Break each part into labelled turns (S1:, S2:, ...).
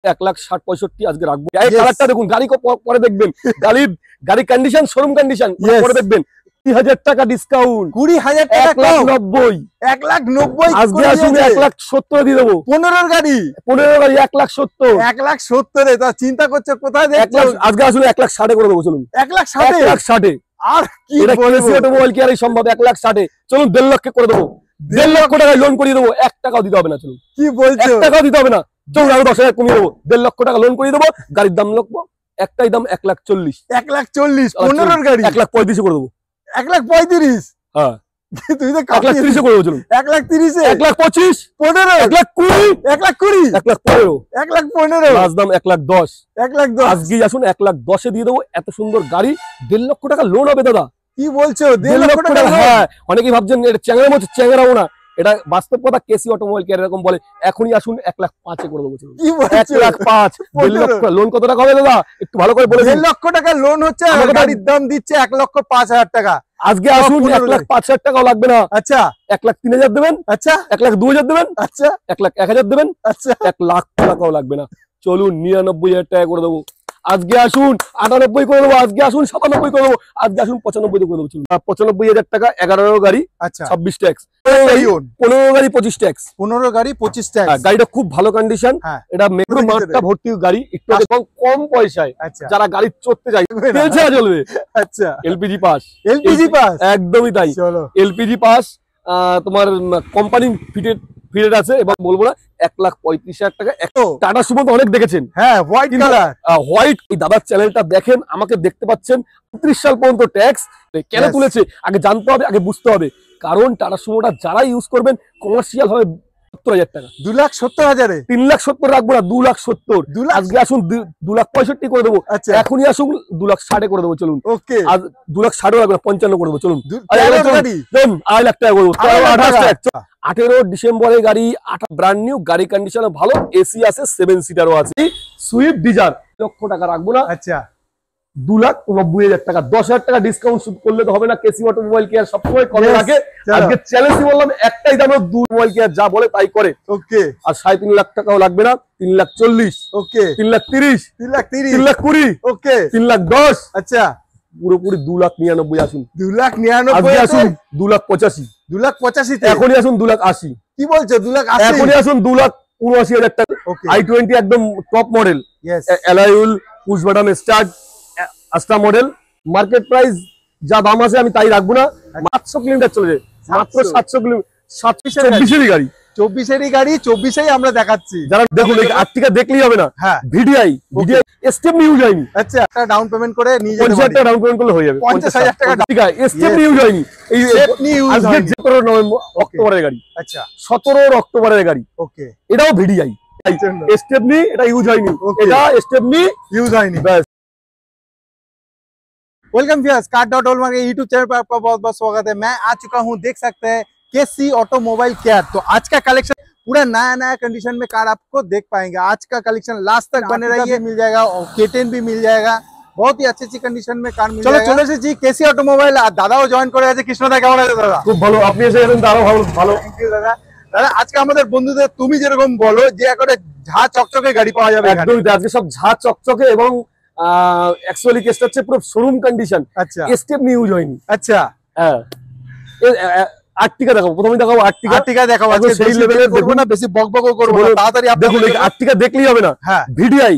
S1: 1,60,65 আজকে রাখবো। এই কালারটা দেখুন, গাড়ি পরে দেখবেন, গাড়ি কন্ডিশন, শোরুম কন্ডিশন পরে দেখবেন। 20,000 টাকা ডিসকাউন্ট,
S2: 20,000 টাকা,
S1: 1,90,000,
S2: 1,90,000
S1: আজকে আসুন 1,70,000 দিয়ে দেবো।
S2: 15 গাড়ি
S1: 1,70,000,
S2: 1,70,000 তা চিন্তা করছে কোথায় দেখছো?
S1: আজকে আসুন 1,60,000 করে দেবো, চলুন
S2: 1,60,000,
S1: 1,60,000।
S2: আর কি
S1: এটা
S2: বলবো,
S1: কেসি অটোমোবাইল কি আর সম্ভব? 1,60,000, চলুন 1.5 লাখ করে দেবো, 1.5 লক্ষ টাকা লোন করিয়ে দেবো, 1 টাকাও দিতে হবে না। চলুন,
S2: কি বলছো?
S1: 1 টাকাও দিতে হবে না, চলুন আরো 10,000 কমিয়ে দেবো, 1.5 লক্ষ টাকা লোন করিয়ে দেবো। গাড়ির দাম লাগবো, একটাই দাম 1,40,000,
S2: 1,40,000, 15 গাড়ি
S1: 1,35,000 করে দেবো।
S2: 1,35,000,
S1: হ্যাঁ,
S2: তুই তো
S1: 1,30,000 করে দেবো। চলুন
S2: 1,30,000,
S1: 1,25,000,
S2: 15,
S1: 1,20,000,
S2: 1,20,000,
S1: 1,15,000,
S2: 1,15,000,
S1: লাস্ট দাম 1,10,000।
S2: 1,10,000।
S1: আজকেই আসুন 1,10,000 দিয়ে দেবো। এত সুন্দর গাড়ি, 1.5 লক্ষ টাকা লোন হবে দাদা।
S2: কি বলছো?
S1: 1.5 লক্ষ টাকা? হ্যাঁ, অনেকেই ভাবছেন এটা চ্যাংড়ার মতো, চ্যাংড়াও না, এটা বাস্তব কথা। কেসি অটোমোবাইল কেয়ার এরকম বলে। এখনই আসুন 1,05,000 করে দেবো।
S2: কি বলছো?
S1: 1,05,000, 1.5 লক্ষ লোন কত টাকা হবে দাদা? একটু ভালো করে বলে দিন।
S2: 1.5 লক্ষ টাকা লোন হচ্ছে, আর গাড়ির দাম দিচ্ছে 1,05,000 টাকা।
S1: আজকে আসুন 1,05,000 টাকাও লাগবে না।
S2: আচ্ছা,
S1: 1,03,000 দেবেন,
S2: আচ্ছা,
S1: 1,02,000 দেবেন,
S2: আচ্ছা,
S1: 1,01,000 দেবেন,
S2: আচ্ছা,
S1: 1 লাখ টাকাও লাগবে না। চলুন 99,000 টাকা করে দেবো। আজকে আসুন 98 করে দেবো, আজকে আসুন 97 করে দেবো, আজকে আসুন 95 করে দেবো। চলুন 95,000 টাকা, 11 গাড়ি,
S2: আচ্ছা,
S1: 26 ট্যাক্স, 15 গাড়ি 25 ট্যাক্স,
S2: 15 গাড়ি 25 ট্যাক্স।
S1: গাড়িটা খুব ভালো কন্ডিশন। এটা মেট্রো মার্টটা ভর্তি গাড়ি, একটু কম পয়সায় যারা গাড়ি চড়তে যায় চলবে।
S2: আচ্ছা,
S1: এলপিজি পাস,
S2: এলপিজি পাস,
S1: একদমই তাই।
S2: চলো,
S1: এলপিজি পাস, তোমার কোম্পানি ফিটেড আছে। এবং বলবো না, 1,35,000 টাকা। টাটা সুমো তো অনেক দেখেছেন,
S2: হ্যাঁ, হোয়াইট কালার,
S1: হোয়াইট। এই দাদার চ্যানেলটা দেখেন, আমাকে দেখতে পাচ্ছেন। 29 সাল পর্যন্ত ট্যাক্স কেন তুলেছে আগে জানতে হবে, আগে বুঝতে হবে। কারণ টাটা সুমোটা যারা ইউজ করবেন কমার্শিয়াল হবে 70,000 টাকা,
S2: 2,70,000,
S1: 3,70,000 রাখবো না, 2,70,000। আজকে আসুন 2,65,000 করে দেবো। এখনই আসুন 2,60,000 করে দেবো। চলুন,
S2: ওকে,
S1: আজ 2,60,000 লাগবে না, 55 করে দেবো। চলুন
S2: 2,00,000
S1: লাখ টাকা করবো। 18 ডিসেম্বরের গাড়ি, ব্র্যান্ড নিউ গাড়ি, কন্ডিশন ভালো, এসি আছে, 7 সিটারও আছে। সুইফট ডিজায়ার 1 লক্ষ টাকা রাখবো না।
S2: আচ্ছা,
S1: 2,90,000 টাকা, 10,000 টাকা ডিসকাউন্ট করলে তো হবে না। কেসি অটোমোবাইল কেয়ার সবসময় করে রাখে। আজকে চ্যালেঞ্জ বললাম, একটাই দামে মোবাইল কেয়ার যা বলে তাই করে।
S2: ওকে,
S1: আর 3.5 লাখ টাকাও লাগবে না, 3,40,000,
S2: ওকে,
S1: 3,30,000,
S2: 3,20,000,
S1: ওকে, 3,10,000।
S2: আচ্ছা,
S1: পুরোপুরি 2,99,000 আসুন।
S2: 2,99,000
S1: আসুন 2,85,000,
S2: 2,85,000
S1: এখনই আসুন 2,80,000।
S2: কি বলছো? 2,80,000
S1: এখনই আসুন 2,79,000 টাকা। i20 একদম top model, alloy push button start, আস্টা মডেল। মার্কেট প্রাইস যা দাম আছে আমি তাই রাখবো না। 700 কিলোমিটার চলে যায়, মাত্র 700 কিলোমিটার। 24 গাড়ি,
S2: 24 গাড়ি, 24 আমরা দেখাচ্ছি।
S1: যারা দেখুন, আর্টিকা দেখলেই হবে না, ভিডিআই স্টেপনি ইউজ হয়নি।
S2: আচ্ছা, একটা ডাউন পেমেন্ট করে নিয়ে যেতে
S1: 50,000 টাকা ডাউন পেমেন্ট করলে হয়ে যাবে।
S2: 50,000 টাকা
S1: স্টেপনি ইউজ হয়নি। এই
S2: স্টেপনি ইউজ হয়নি।
S1: 17 নভেম্বর অক্টোবরের গাড়ি,
S2: আচ্ছা,
S1: 17 অক্টোবরের গাড়ি।
S2: ওকে,
S1: এটাও ভিডিআই, স্টেপনি এটা ইউজ হয়নি, এটা স্টেপনি
S2: ইউজ হয়নি। वेलकम व्यूअर्स, car.all के यूट्यूब चैनल पर आपका बहुत बहुत स्वागत है। मैं आ चुका हूं, देख सकते हैं, केसी ऑटोमोबाइल केयर। तो आज का कलेक्शन पूरा नया कंडीशन में कार आपको देख पाएंगे। आज का कलेक्शन लास्ट तक बने रहिए, मिल जाएगा, और केटेन भी मिल जाएगा। बहुत ही अच्छी कंडीशन में कार मिल जाएगा। चलो जी, केसी ऑटोमोबाइल दादाও জয়েন করে আছে। কৃষ্ণদা কেমন আছে দাদা?
S1: খুব ভালো, আপনি এসে গেলেন, দাদা ভালো।
S2: থ্যাংক ইউ দাদা। দাদা, আজকে আমাদের বন্ধুদের তুমি যেরকম বলো যে একবারে ঝা চকচকে গাড়ি পাওয়া যাবে।
S1: একদমই, আজকে সব ঝা চকচকে এবং অ্যাকচুয়ালি কেসটা হচ্ছে পুরো শোরুম কন্ডিশন।
S2: আচ্ছা,
S1: স্টেপ নিউজ হয়নি।
S2: আচ্ছা,
S1: হ্যাঁ, আর্টিকা দেখাবো, প্রথমে দেখাবো আর্টিকা
S2: দেখাবো। আজকে সেই লেভেলে করব না, বেশি বকবকও করব না, তাড়াতাড়ি
S1: দেখুন। আর্টিকা দেখলেই হবে না,
S2: হ্যাঁ,
S1: ভিডিআই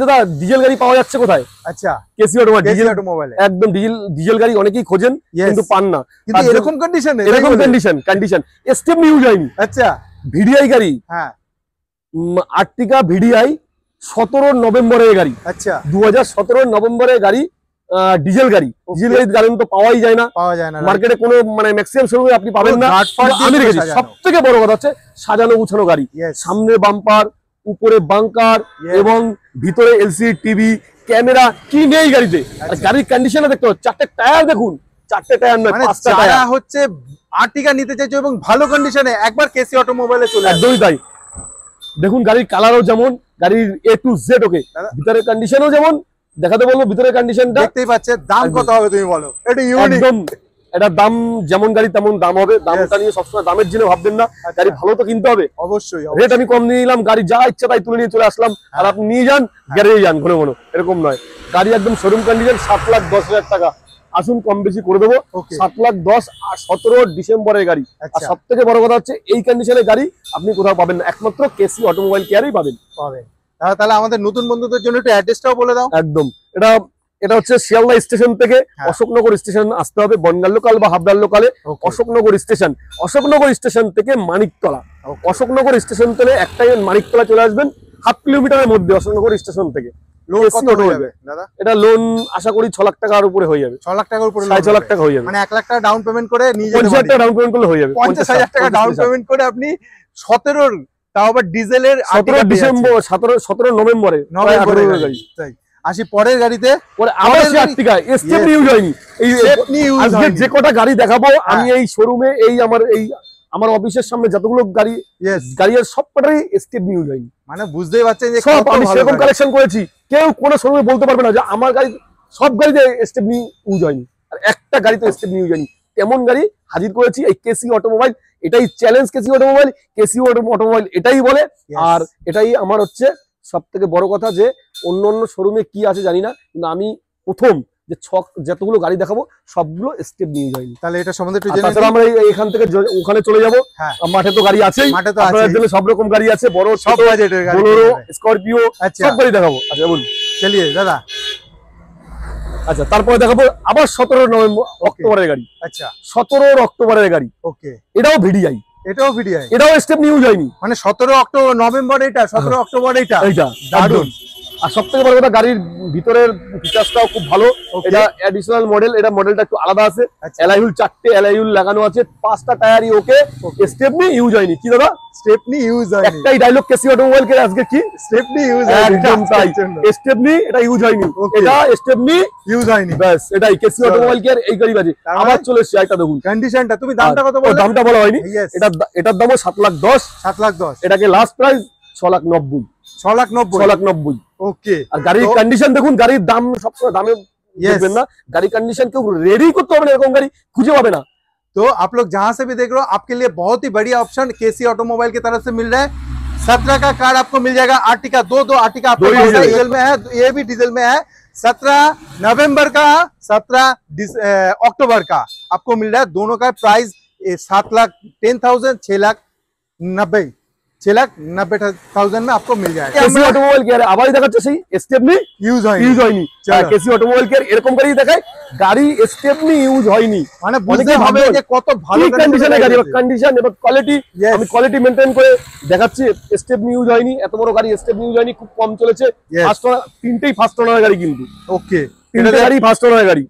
S1: দাদা। ডিজেল গাড়ি পাওয়া যাচ্ছে কোথায়?
S2: আচ্ছা,
S1: কেসি অটোমোবাইল একদম ডিজেল গাড়ি অনেকেই খোঁজেন, কিন্তু পান না।
S2: কিন্তু এরকম
S1: কন্ডিশন স্টেপ নিউজ হয়নি।
S2: আচ্ছা,
S1: ভিডিআই গাড়ি,
S2: হ্যাঁ,
S1: আর্টিকা ভিডিআই 17 নভেম্বরের গাড়ি।
S2: আচ্ছা,
S1: 2017 নভেম্বরের গাড়ি, ডিজেল গাড়ি তো পাওয়াই যায় না, মার্কেটে কোনো মানে ম্যাক্সিমাম শোরুমে আপনি পাবেন না। আমি রেখেছি। সবথেকে বড় কথা হচ্ছে সাজানো গুছানো গাড়ি, সামনে বাম্পার, উপরে বাংকার, এবং ভিতরে এলসিডি টিভি, ক্যামেরা, কি নেই গাড়িতে। গাড়ির কন্ডিশনে দেখতে হবে, 4টে টায়ার দেখুন, 4টে টায়ার নয়, 5টা টায়ার।
S2: হচ্ছে আর্টিকা নিতে চাইছো এবং ভালো কন্ডিশনে, একবার কেসি অটোমোবাইলে চলে।
S1: একদমই তাই। দেখুন, গাড়ির কালারও যেমন, গাড়ির A to Z ওকে, ভিতরের কন্ডিশনও যেমন। দেখাতে বলবো ভিতরের কন্ডিশনটা,
S2: দেখতেই পাচ্ছেন। দাম কত হবে তুমি বলো? এটা ইউনিক,
S1: একদম এটা দাম যেমন গাড়ি তেমন দাম হবে, দামটা নিয়ে সবসময় দামের জন্য ভাববেন না, গাড়ি ভালো তো কিনতে হবে।
S2: অবশ্যই
S1: রেট আমি কম নিয়ে নিলাম, গাড়ি যা ইচ্ছা তাই তুলে নিয়ে চলে আসলাম, আর আপনি নিয়ে যান গ্যারেজে যান ঘন ঘন, এরকম নয়। গাড়ি একদম শোরুম কন্ডিশন, 7,10,000 টাকা। আসুন কম বেশি করে দেবো, 7,10,000 আর 17 ডিসেম্বরের গাড়ি। আর সব থেকে বড় কথা হচ্ছে এই কন্ডিশনের গাড়ি আপনি কোথাও পাবেন না, একমাত্র কেসি অটোমোবাইল কেয়ারই পাবেন।
S2: তাহলে আমাদের নতুন বন্ধুদের জন্য একটু অ্যাড্রেসটাও বলে দাও।
S1: একদম, এটা হচ্ছে শিয়ালদা স্টেশন থেকে অশোকনগর স্টেশন আসতে হবে, বনগাঁ লোকাল বা হাবড়ার লোকালে অশোকনগর স্টেশন। অশোকনগর স্টেশন থেকে মানিকতলা, অশোকনগর স্টেশন থেকে একটাই মানিকতলা চলে আসবেন, 1/2 কিলোমিটারের মধ্যে অশোকনগর স্টেশন থেকে। এটা লোন আশা করি 6 লাখ টাকার উপরে হয়ে যাবে।
S2: 6 লাখ টাকার উপরে,
S1: 6.5 লাখ টাকা হয়ে যাবে।
S2: মানে 1 লাখ টাকা ডাউন পেমেন্ট করে নিয়ে যেতে
S1: 50,000 টাকা ডাউন পেমেন্ট করলে হয়ে যাবে।
S2: 50,000 টাকা ডাউন পেমেন্ট করে আপনি 17 তাও আবার ডিজেলের
S1: 17 ডিসেম্বর 17 নভেম্বরে গাড়ি।
S2: তাই আসি পরের গাড়িতে,
S1: পরে আবার আর্টিকা স্টেপনি ইউজ হয়নি। এই আজকে যে কটা গাড়ি দেখাবো আমি এই শোরুমে, আমার অফিসের সামনে যতগুলো গাড়ি গাড়ির সবকটাই স্টেপনি ইউজ হয়নি।
S2: মানে বুঝতেই পারছেন যে
S1: সব আমি সেরকম কালেকশন করেছি, কেউ কোনো শোরুমে বলতে পারবে না যে আমার গাড়ি সব গাড়িতে স্টেপনি ইউজ হয়নি, আর একটা গাড়িতে স্টেপনি ইউজ হয়নি। এমন গাড়ি হাজির করেছি এই কেসি অটোমোবাইল, এটাই challenge KC automobile, KC automobile এটাই বলে। আর এটাই আমার হচ্ছে সব থেকে বড় কথা যে অন্য অন্য শোরুমে কি আছে জানি না, কিন্তু আমি প্রথম যে যতগুলো গাড়ি দেখাবো সবগুলো স্টেপ নিয়ে যায়নি।
S2: তাহলে এটা সম্বন্ধে একটু
S1: জেনে আমরা এখান থেকে ওখানে চলে যাবো। মাঠে তো গাড়ি আছেই, আপনাদের জন্য সব রকম গাড়ি আছে, বড়
S2: সব বাজেটের গাড়ি,
S1: বোলেরো, স্করপিও সব গাড়ি দেখাবো। আচ্ছা বলুন,
S2: চলিয়ে দাদা।
S1: আচ্ছা তারপরে দেখাবো আবার 17 অক্টোবরের গাড়ি।
S2: আচ্ছা
S1: 17 অক্টোবরের গাড়ি,
S2: ওকে।
S1: এটাও ভিডিআই, এটাও স্টেপ নিউজ হয়নি।
S2: মানে 17 নভেম্বর এটা, 17 অক্টোবর এটা দারুণ।
S1: আর সবথেকে বড় কথা গাড়ির ভিতরের ফিচারসটাও খুব ভালো। এটা অ্যাডিশনাল মডেল, এটা মডেলটা একটু আলাদা আছে। অ্যালয় 4টে অ্যালয় লাগানো আছে, 5টা টায়ারই ওকে। স্টেপনি ইউজ হয়নি। কি দাদা
S2: স্টেপনি ইউজ হয়নি?
S1: একটাই ডায়লগ কেসি অটোমোবাইল কে আজকে, কি
S2: স্টেপনি ইউজ হয়নি?
S1: একদম তাই, স্টেপনি এটা ইউজ হয়নি, এটা স্টেপনি ইউজ হয়নি, ব্যাস এটাই কেসি অটোমোবাইল কে এই গাড়ি বাজে। আবার চলে এসেছে একটা, দেখুন
S2: কন্ডিশনটা। তুমি দামটা কত বললে?
S1: দামটা বলা হয়নি, এটার দামও 7,10,000।
S2: 7,10,000,
S1: এটাকে লাস্ট প্রাইস 6,90,000।
S2: 6,90,000
S1: ওকে। আর গাড়ির কন্ডিশন দেখুন, গাড়ির দাম সবসময় দামে দেখবেন না, গাড়ির কন্ডিশন কেউ রেডি করতে হবে না, এরকম গাড়ি খুঁজে পাবে না।
S2: तो आप लोग जहां से भी देख रहे हो, आपके लिए बहुत ही बढ़िया ऑप्शन केसी ऑटोमोबाइल की तरफ से मिल रहा है। 17 का कार आपको मिल जाएगा, आर्टिका दो आर्टिका आपको डीजल में है, ये भी डीजल में है। 17 नवंबर का, 17 अक्टूबर का आपको मिल रहा है। दोनों का प्राइस 7,10,000, 6,90,000 में आपको मिल जाएगा।
S1: কেসি অটোমোবাইল কেয়ার আবার দেখাচ্ছে সেই স্টেপনি
S2: ইউজ হয়নি।
S1: কেসি অটোমোবাইল কেয়ার এরকম গাড়ি দেখায়, গাড়ি স্টেপনি ইউজ হয়নি,
S2: মানে বুঝতে হবে যে কত ভালো
S1: কন্ডিশনের গাড়ি, কন্ডিশন এবং কোয়ালিটি। আমি কোয়ালিটি মেইনটেইন করে দেখাচ্ছি। স্টেপনি ইউজ হয়নি, এত বড় গাড়ি স্টেপনি ইউজ হয়নি, খুব কম চলেছে। ফার্স্ট ওনার, তিনটেই ফার্স্ট ওনার গাড়ি কিন্তু।
S2: ওকে,
S1: তিনটে গাড়ি ফার্স্ট ওনার গাড়ি।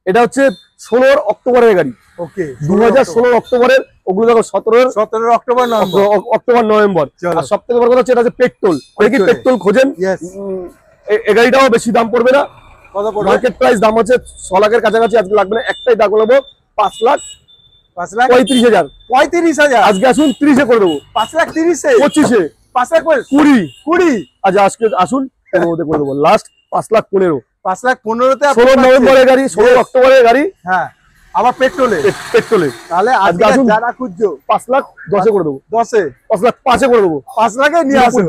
S1: এটা হচ্ছে 16 অক্টোবরের গাড়ি।
S2: ওকে,
S1: 2016 অক্টোবরের, ওগুলো দেখো 17
S2: অক্টোবর
S1: নভেম্বর। আর সব থেকে বড় কথা হচ্ছে এটা হচ্ছে পেট্রোল। অনেকে পেট্রোল খোঁজেন, এই গাড়িটাও বেশি দাম পড়বে না।
S2: কত পড়বে?
S1: মার্কেট প্রাইস দাম হচ্ছে 6 লাখের কাছাকাছি। আজকে লাগবে না, একটাই দাম বলবো 5,35,000।
S2: 35,000
S1: আজকে আসুন 30 এ করে দেবো।
S2: 5,30,000
S1: 25 এ,
S2: 5,20,000।
S1: আচ্ছা আজকে আসুন 15 করে দেবো, লাস্ট 5,15,000।
S2: 5,15,000 তে
S1: 16 নভেম্বরের গাড়ি, 16 অক্টোবরের গাড়ি।
S2: হ্যাঁ, আবার পেট্রোলে।
S1: তাহলে
S2: আজকে যারা খুঁজছো
S1: 5,10,000 করে দেবো।
S2: 10 এ
S1: 5,05,000 করে দেবো।
S2: 5 লাখে নিয়ে আসুন।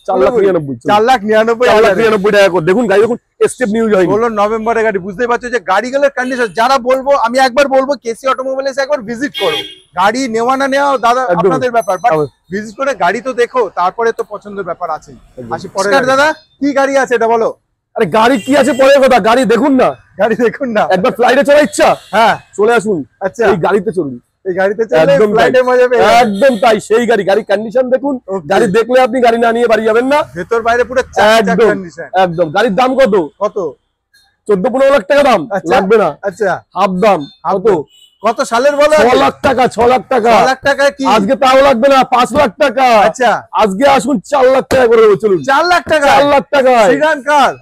S1: 4,99,000 টাকা করে। দেখুন গাড়ি, দেখুন স্টেপ নিউজ হয়নি।
S2: বলুন নভেম্বরের গাড়ি, বুঝতেই পারছো যে গাড়িগুলোর কন্ডিশন। যারা বলবো, আমি একবার বলবো কেসি অটোমোবাইলে এসে একবার ভিজিট করো। গাড়ি নেওয়া না নেওয়া দাদা আপনাদের ব্যাপার, বাট ভিজিট করে গাড়ি তো দেখো, তারপরে তো পছন্দের ব্যাপার আছে। আসি পরে। দাদা কি গাড়ি আছে এটা বলো?
S1: আরে গাড়ি কি আছে পরের কথা, গাড়ি দেখুন না, একবার ফ্লাইটে চড়ার ইচ্ছা,
S2: হ্যাঁ
S1: চলে আসুন। আচ্ছা, এই গাড়িতে চলুন,
S2: এই গাড়িতে চলে ফ্লাইটে মজা পেয়ে যাবেন।
S1: একদম তাই, সেই গাড়ি, গাড়ি কন্ডিশন দেখুন। গাড়ি দেখলে আপনি গাড়ি না নিয়ে বাড়ি যাবেন না,
S2: ভেতর বাইরে পুরো কন্ডিশন।
S1: একদম। গাড়ির দাম কত? 14-15 লাখ টাকা দাম, লাগবে না।
S2: আচ্ছা,
S1: হাফ দাম।
S2: কত সালের বলো?
S1: 6 লাখ টাকা। 6 লাখ টাকা।
S2: 6 লাখ টাকা কি
S1: আজকে তাও লাগবে না, 5 লাখ টাকা।
S2: আচ্ছা,
S1: আজকে আসুন 4 লাখ টাকা করে দেবো, চলুন।
S2: 4 লাখ টাকা?
S1: 4 লাখ টাকা
S2: সিডান কার।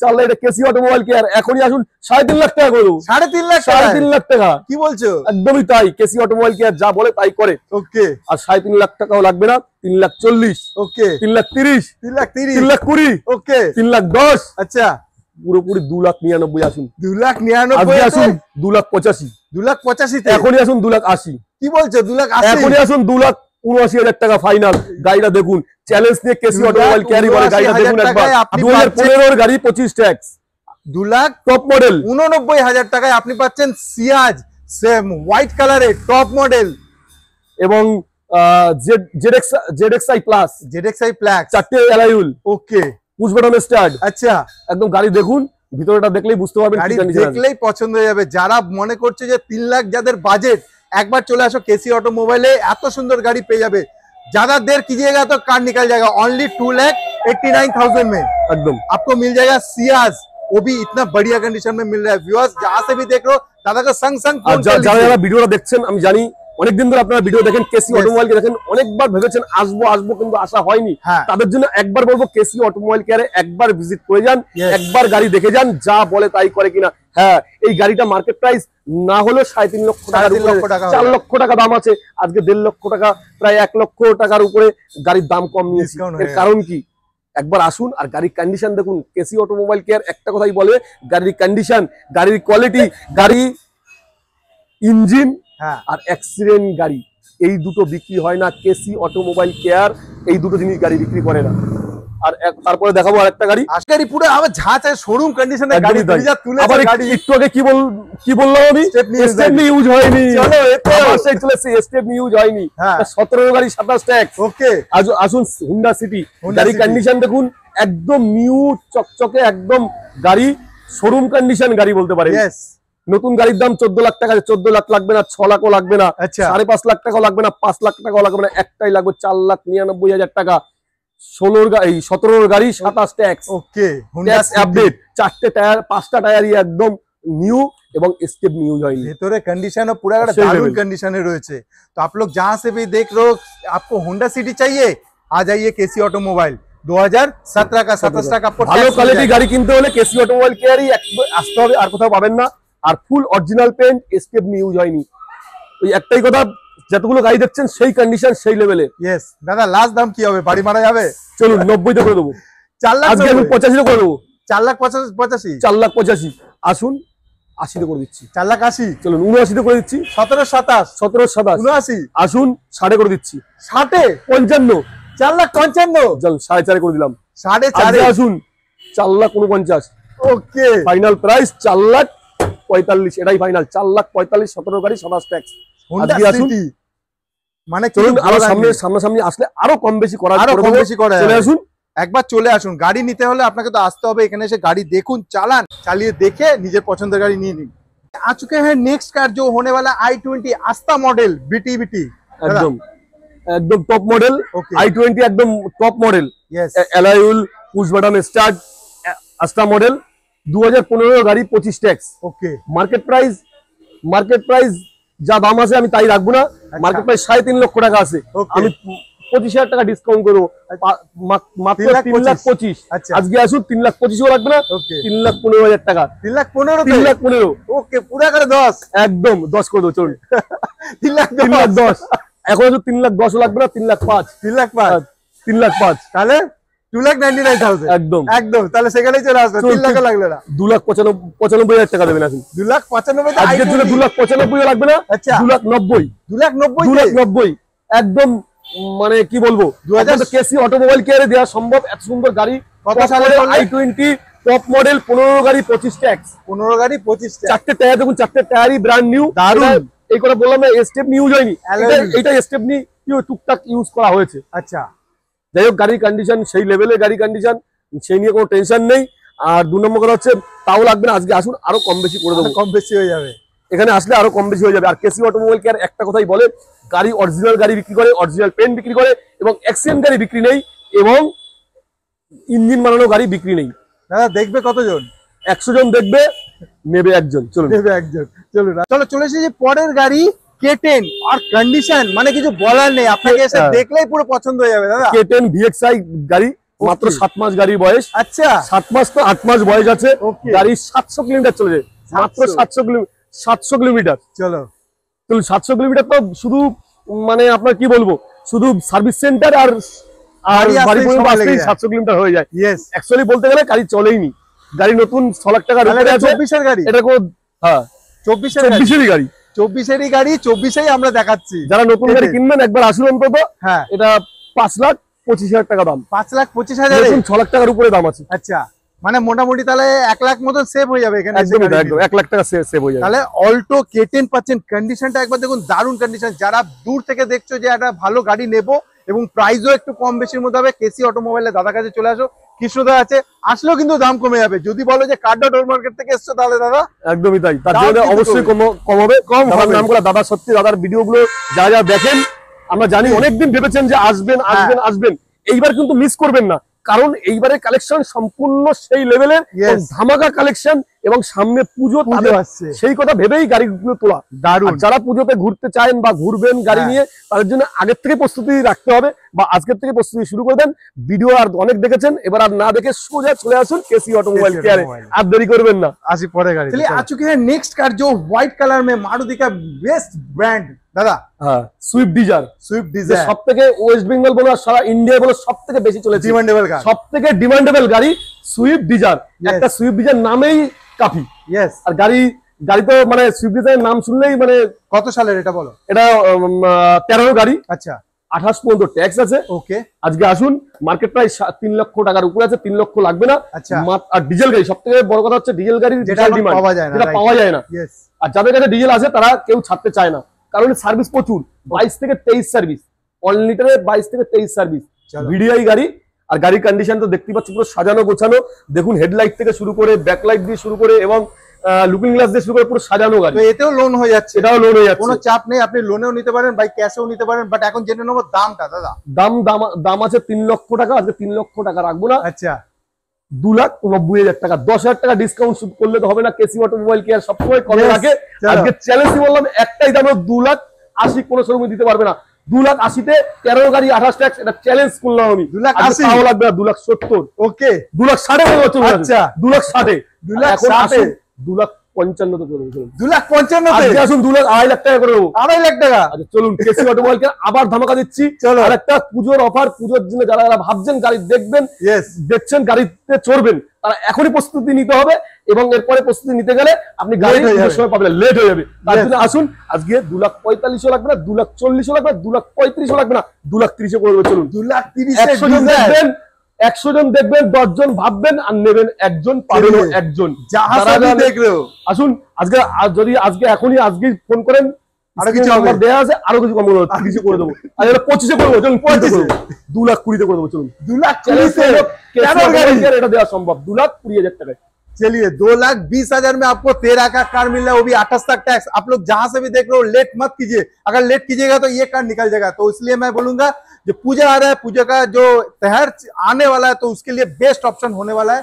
S1: 4 লাখ। এটা কেসি অটোমোবাইল কেয়ার, এখনই আসুন 3.5 লাখ টাকা করে দেবো।
S2: 3.5 লাখ?
S1: 3.5 লাখ টাকা।
S2: কি বলছো?
S1: একদমই তাই, কেসি অটোমোবাইল কেয়ার যা বলে তাই করে।
S2: ওকে।
S1: আর 3.5 লাখ টাকাও লাগবে না, 3,40,000।
S2: ওকে।
S1: 3,30,000।
S2: 3,30,000।
S1: 3,20,000।
S2: ওকে।
S1: 3,10,000।
S2: আচ্ছা,
S1: পুরোপুরি 2,99,000 আসুন।
S2: 2,99,000
S1: আসুন 2,85,000।
S2: 2,85,000
S1: এখনই আসুন 2,80,000।
S2: কি বলছো? 2,80,000
S1: এখনই আসুন 2,79,000 টাকা ফাইনাল। গাড়িটা দেখুন, চ্যালেঞ্জ নিয়ে কেসি অটোমোবাইল ক্যারি করে গাড়িটা দেখুন একবার। 2015 এর গাড়ি, 25 ট্যাক্স,
S2: 2,00,000
S1: টপ মডেল।
S2: 89,000 টাকায় আপনি পাচ্ছেন সিয়াজ সেম হোয়াইট কালারের টপ মডেল
S1: এবং ZXi প্লাস,
S2: ZXi প্লাস,
S1: 4টে অ্যালাইউল,
S2: ওকে,
S1: পুশ বাটন স্টার্ট।
S2: আচ্ছা,
S1: একদম গাড়ি দেখুন, ভিতরটা দেখলেই বুঝতে পারবেন,
S2: গাড়ি দেখলেই পছন্দ হয়ে যাবে। যারা মনে করছে যে 3 লাখ যাদের বাজেট, একবার চলে আসো केसी ऑटोमोबाइल। এত সুন্দর গাড়ি পেয়ে যাবে। ज्यादा देर कीजिएगा तो कार निकल जाएगा। ओनली 2,89,000 में
S1: एकदम
S2: आपको मिल जाएगा सियाज, वो भी इतना बढ़िया कंडीशन में मिल रहा है। व्यूअर्स जहां से भी देख रहे हो दादा का संग संग
S1: যারা ভিডিওটা দেখছেন, আমি জানি অনেকদিন ধরে আপনারা ভিডিও দেখেন, কেসি অটোমোবাইল কে দেখেন, অনেকবার ভেবেছেন আসবো কিন্তু আসা হয়নি। তাদের জন্য একবার বলবো, কেসি অটোমোবাইল কেয়ারে একবার ভিজিট করে যান, একবার গাড়ি দেখে যান, যা বলে তাই করে কিনা। হ্যাঁ, এই গাড়িটা মার্কেট প্রাইস না হলেও 3.5 লক্ষ টাকা, 4 লক্ষ টাকা দাম আছে। আজকে 1.5 লক্ষ টাকা, প্রায় 1 লক্ষ টাকার উপরে গাড়ির দাম কম নিয়েছে। এর কারণ কি? একবার আসুন আর গাড়ির কন্ডিশন দেখুন। কেসি অটোমোবাইল কেয়ার একটা কথাই বলে, গাড়ির কন্ডিশন, গাড়ির কোয়ালিটি, গাড়ি ইঞ্জিন আর অ্যাক্সিডেন্ট গাড়ি, এই দুটো বিক্রি হয় না। কেসি অটোমোবাইল কেয়ার এই দুটো জিনিস গাড়ি বিক্রি করে না। আর তারপরে দেখাবো আরেকটা গাড়ি,
S2: গাড়ি পুরো আবার ঝাঁচে শোরুম কন্ডিশনে গাড়ি তুলে।
S1: আবার একটু আগে কি বললাম আমি, স্টেপনি ইউজ হয়নি। চলো এতে অবশ্যই চলেছে, স্টেপনি ইউজ হয়নি। 17 গাড়ি 27 ট্যাক্স।
S2: ওকে,
S1: আসুন হুন্ডা সিটি, গাড়ি কন্ডিশন দেখুন, একদম নিউ চকচকে, একদম গাড়ি শোরুম কন্ডিশন গাড়ি বলতে পারে। নতুন গাড়ির দাম 14 লাখ টাকা। 14 লাখ লাগবে না, 6 লাখও লাগবে না, 5.5 লাখ টাকাও লাগবে না, 5 লাখ টাকাও লাগবে না, একটাই লাগবে 4,99,000 টাকা। 17 গাড়ি 27 ট্যাক্স।
S2: ওকে,
S1: ট্যাক্স আপডেট, 4টে টায়ার, 5টা টায়ারই একদম নিউ এবং स्टेप न्यूज ऑयल
S2: ভেতরে কন্ডিশন पूरा दारुण कंडीशन में রয়েছে। तो आप लोग जहां से भी देख रहे हो, आपको होंडा सिटी चाहिए, आ जाइए केसी ऑटोमोबाइल। 2017 का 27 টাকা
S1: ভালো কোয়ালিটি গাড়ি কিনতে হলে কেসি অটোমোবাইল কেয়ারই আসতে হবে, আর কোথাও পাবেন না। আর ফুল অরিজিনাল পেন্ট, স্টেপ নিউজ হয়নি। ওই একটাই কথা, যতগুলো গাড়ি দেখছেন সেই কন্ডিশন সেই লেভেলে।
S2: यस দাদা, লাস্ট দাম কি হবে? বাড়ি মারা যাবে?
S1: চলুন 90 তে করে দেবো।
S2: 4 লাখ
S1: আজকে আমি 85 করে দেবো।
S2: 4,85,000
S1: 4,85,000 আসুন 80 করে দিচ্ছি।
S2: 4,80,000
S1: চলুন 79 করে দিচ্ছি।
S2: 17,27
S1: 79 আসুন 60 করে দিচ্ছি।
S2: 60
S1: 55
S2: 4,55
S1: চল 4.5 করে দিলাম।
S2: 4.5
S1: আসুন 4,49
S2: ওকে,
S1: ফাইনাল প্রাইস 4,45,000, এটাই ফাইনাল। 4,45,000, 17 গাড়ি 27 ট্যাক্স।
S2: হোন্ডা সিটি মানে
S1: চলুন আরো সামনাসামনি আসলে আরো কম বেশি করা, চলে আসুন,
S2: একবার চলে আসুন। গাড়ি নিতে হলে আপনাকে তো আসতে হবে এখানে, এসে গাড়ি দেখুন, চালান, চালিয়ে দেখে নিজের পছন্দের গাড়ি নিয়ে নিন। आ चुके हैं नेक्स्ट कार जो होने वाला i20 आस्था मॉडल बीटी।
S1: একদম একদম টপ মডেল i20, একদম top model. Alloy push button start, আস্তা মডেল, 2015 গাড়ি, 25 ট্যাক্স।
S2: ওকে,
S1: মার্কেট প্রাইস যা দাম আছে আমি তাই রাখবো না। মার্কেট প্রাইস 3.5 লক্ষ টাকা আছে, আমি 25,000 টাকা ডিসকাউন্ট করবো, মাত্র 3,25,000। আজকে আসুন 3,25,000 লাগবে না, 3,15,000 টাকা। 3,15,000
S2: ওকে, পুরা করে 10,
S1: একদম 10 করে দেবো। চলুন 3,10,000। এখন 3,10,000 লাগবে না, 3,05,000। 3,05,000
S2: তাহলে 2,99,000
S1: একদম
S2: একদম। তাহলে সেখানেই চলে আসবে, 3 লাখ লাগলে না,
S1: 2,95,000 টাকা দেবেন। আসুন
S2: 2,95,000
S1: আজকের জন্য 2,95,000 লাগবে না, 2,90,000 একদম। মানে কি বলবো, 2000 কেসি অটোমোবাইল কেয়ারে দেওয়া সম্ভব। এত সুন্দর গাড়ি, কত সালের i20 টপ মডেল, 15 গাড়ি, 25 ট্যাক্স।
S2: 15 গাড়ি 25 ট্যাক্স।
S1: 4টে টায়ার দেখুন, 4টে টায়ারই ব্র্যান্ড নিউ। দারুণ, এই কথা বললাম না, স্টেপ নিউজ হয়নি, এটা স্টেপ নি টুকটাক ইউজ করা হয়েছে।
S2: আচ্ছা,
S1: যাই হোক, গাড়ির কন্ডিশন সেই লেভেলে, গাড়ি কন্ডিশন সেই নিয়ে কোনো টেনশন নেই। আর 2 নম্বর কথা হচ্ছে, তাও লাগবে না, আজকে আসুন আরো কম বেশি করে দেবো।
S2: কম বেশি হয়ে যাবে,
S1: এখানে আসলে আরো কম বেশি হয়ে যাবে। আর কেসি অটোমোবাইল কেয়ার একটা কথাই বলে, গাড়ি অরিজিনাল গাড়ি বিক্রি করে, অরিজিনাল পেন বিক্রি করে, এবং অ্যাক্সিডেন্ট গাড়ি বিক্রি নেই, এবং ইঞ্জিন বানানো গাড়ি বিক্রি নেই।
S2: দাদা দেখবে কতজন?
S1: 100 জন দেখবে, নেবে একজন। চলুন
S2: নেবে একজন। চলো চলে এসেছি পরের গাড়ি K10। আর কন্ডিশন মানে কিছু বলার নেই, আপনাকে এসে দেখলেই পুরো পছন্দ হয়ে যাবে। দাদা
S1: K10 VXi গাড়ি, মাত্র 7 মাস গাড়ি বয়স।
S2: আচ্ছা,
S1: 7 মাস তো 8 মাস বয়স আছে। গাড়ি 700 কিলোমিটার চলেছে, মাত্র 700 কিলোমিটার।
S2: চলো
S1: 700 কিলোমিটার তো শুধু মানে আপনার কি বলবো, শুধু সার্ভিস সেন্টার আর বাড়ি পর্যন্ত আসলেই 700 কিলোমিটার হয়ে যায়। অ্যাকচুয়ালি বলতে গেলে গাড়ি চলেই নি। গাড়ি নতুন 6 লাখ টাকার উপরে আছে।
S2: 24 এর গাড়ি
S1: এটা কোন হ্যাঁ
S2: 24
S1: এরই গাড়ি
S2: 24 গাড়ি 24 আমরা দেখাচ্ছি।
S1: যারা নতুন গাড়ি কিনবেন একবার আসুন অন্তত।
S2: হ্যাঁ
S1: এটা 5,25,000 টাকা দাম।
S2: 5,25,000
S1: নতুন 6 লাখ টাকার উপরে দাম আছে।
S2: আচ্ছা মানে মোটামুটি তাহলে 1 লাখ মতো সেভ হয়ে যাবে এখানে।
S1: একদম 1 লাখ টাকা সেভ হয়ে যাবে।
S2: তাহলে অল্টো K10 পাচ্ছেন। কন্ডিশনটা একবার দেখুন, দারুণ কন্ডিশন। যারা দূর থেকে দেখছো যে একটা ভালো গাড়ি নেবো এবং প্রাইসও একটু কম বেশির মধ্যে হবে, কেসি অটোমোবাইলের দাদার কাছে চলে আসো। কৃষ্ণদা আছে, আসলেও কিন্তু দাম কমে যাবে। যদি বলো যে কার্ডট ওল মার্কেট থেকে এসছো তাহলে দাদা
S1: একদমই তাই, তার জন্য অবশ্যই কম হবে। নাম করে দাদা, সত্যি দাদার ভিডিও গুলো যারা যারা দেখেন, আমরা জানি অনেকদিন ভেবেছেন যে আসবেন আসবেন আসবেন, এইবার কিন্তু মিস করবেন না, কারণ এইবারে কালেকশন সম্পূর্ণ সেই লেভেলের ধামাকা কালেকশন এবং সামনে পুজো আসছে, সেই কথা ভেবেই গাড়িগুলো তোলা। দারুণ। যারা পুজোতে ঘুরতে চান বা ঘুরবেন গাড়ি নিয়ে, তাদের জন্য আগের থেকে প্রস্তুতি রাখতে হবে বা আজকের থেকে প্রস্তুতি শুরু করে দেন। ভিডিও আর অনেক দেখেছেন, এবার আর না দেখে সোজা চলে আসুন কেসি অটোমোবাইল কেয়ারে, আর দেরি করবেন না।
S2: আসি পরে গাড়ি। चलिए आ चुके हैं नेक्स्ट कार जो व्हाइट कलर में मारुति का बेस्ट ब्रांड दादा।
S1: হ্যাঁ সুইফট ডিজায়ার।
S2: সুইফট ডিজায়ার
S1: সবথেকে ওয়েস্ট বেঙ্গল বলো আর সারা ইন্ডিয়া বলো সবথেকে বেশি চলেছে
S2: ডিমান্ডেবল গাড়ি,
S1: সবথেকে ডিমান্ডেবল গাড়ি সুইফট ডিজায়ার। একটা সুইফট ডিজায়ার নামেই কাফি।
S2: यस।
S1: আর গাড়ি তো মানে সুইফট ডিজায়ার নাম শুনলেই মানে
S2: কত সালের এটা বলো? এটা
S1: 13 গাড়ি।
S2: আচ্ছা
S1: 28 পর্যন্ত ট্যাক্স আছে।
S2: ওকে।
S1: আজকে আসুন, মার্কেট প্রাইস 3 লক্ষ টাকার উপরে আছে, 3 লক্ষ লাগবে না।
S2: আচ্ছা।
S1: আর ডিজেল গাড়ি সবথেকে বড় কথা হচ্ছে ডিজেল গাড়ির
S2: যেটা পাওয়া যায় না,
S1: যেটা পাওয়া যায় না।
S2: यस।
S1: আর যাদের কাছে ডিজেল আছে তারা কেউ ছাড়তে চায় না, কারণ সার্ভিস প্রচুর, 22 থেকে 23 সার্ভিস, 1 লিটারে 22 থেকে 23 সার্ভিস, ভিডিআই গাড়ি। আর গাড়ির কন্ডিশন তো দেখতে পাচ্ছি পুরো সাজানো গোছানো। দেখুন হেডলাইট থেকে শুরু করে ব্যাকলাইট দিয়ে শুরু করে এবং লুকিং গ্লাস দিয়ে শুরু করে পুরো সাজানো গাড়ি।
S2: তো এতেও লোন হয়ে যাচ্ছে?
S1: এটাও লোন হয়ে যাচ্ছে,
S2: কোনো চাপ নেই, আপনি লোনেও নিতে পারেন, বাই ক্যাশেও নিতে পারেন। বাট এখন জেনে নেবো দামটা দাদা।
S1: দাম আছে 3 লক্ষ টাকা। আজকে 3 লক্ষ টাকা রাখবো না।
S2: আচ্ছা
S1: 2,90,000 টাকা, 10,000 টাকা ডিসকাউন্ট করলে তো হবে না। কেসি অটোমোবাইল কেয়ার সবসময় কমে রাখে। আজকে চ্যালেঞ্জ বললাম একটাই দাম, 2,80,000 কোনো শোরুমে দিতে পারবে না। 2,80,000-তে 13 গাড়ি 28 ট্যাক্স, এটা চ্যালেঞ্জ করলাম আমি। 2,80,000 লাগবে না, 2,70,000।
S2: ওকে
S1: 2,60,000
S2: আচ্ছা
S1: 2,60,000 2,60,000 2,55,000 তো করবো।
S2: 2,55,000
S1: আসুন 2,00,000 টাকা করে দেবো।
S2: 2,50,000 টাকা।
S1: আচ্ছা চলুন, কেসি অটোমোবাইল কে আবার ধামাকা দিচ্ছি। আর একটা পুজোর অফার, পুজোর জন্য যারা যারা ভাবছেন গাড়ি দেখবেন, দেখছেন গাড়িতে চড়বেন, তারা এখনই প্রস্তুতি নিতে হবে এবং এরপরে প্রস্তুতি নিতে গেলে আপনি গাড়ি সময় পাবেন, লেট হয়ে যাবে। তার জন্য আসুন, আজকে 2,45,000 লাগবে না, 2,40,000 লাগবে না, 2,35,000 লাগবে না, 2,30,000 করে দেবো। চলুন
S2: 2,30,000
S1: 100 জন দেখবেন, 100 জন দেখবেন, 10 জন ভাববেন আর নেবেন, একজন পাবেন, একজন
S2: দেখলেও
S1: আসুন। আজকে এখনই আজকে ফোন করেন, আরো কিছু নাম্বার দেয়া আছে, আরো কিছু কম করে 30 করে দেবো। আর এটা 25 করবো, চলুন 2,20,000 করে দেবো। চলুন 2,20,000 এটা দেওয়া সম্ভব, 2,20,000 টাকায়।
S2: चलिए 2,20,000 में आपको 13 का कार मिल रहा है, वो भी 28 तक टैक्स। आप लोग जहां से भी देख रहे हो लेट मत कीजिए, अगर लेट कीजिएगा तो ये कार निकल जाएगा। तो इसलिए मैं बोलूंगा जो पूजा आ रहा है, पूजा का जो त्योहार आने वाला है, तो उसके लिए बेस्ट ऑप्शन होने वाला है।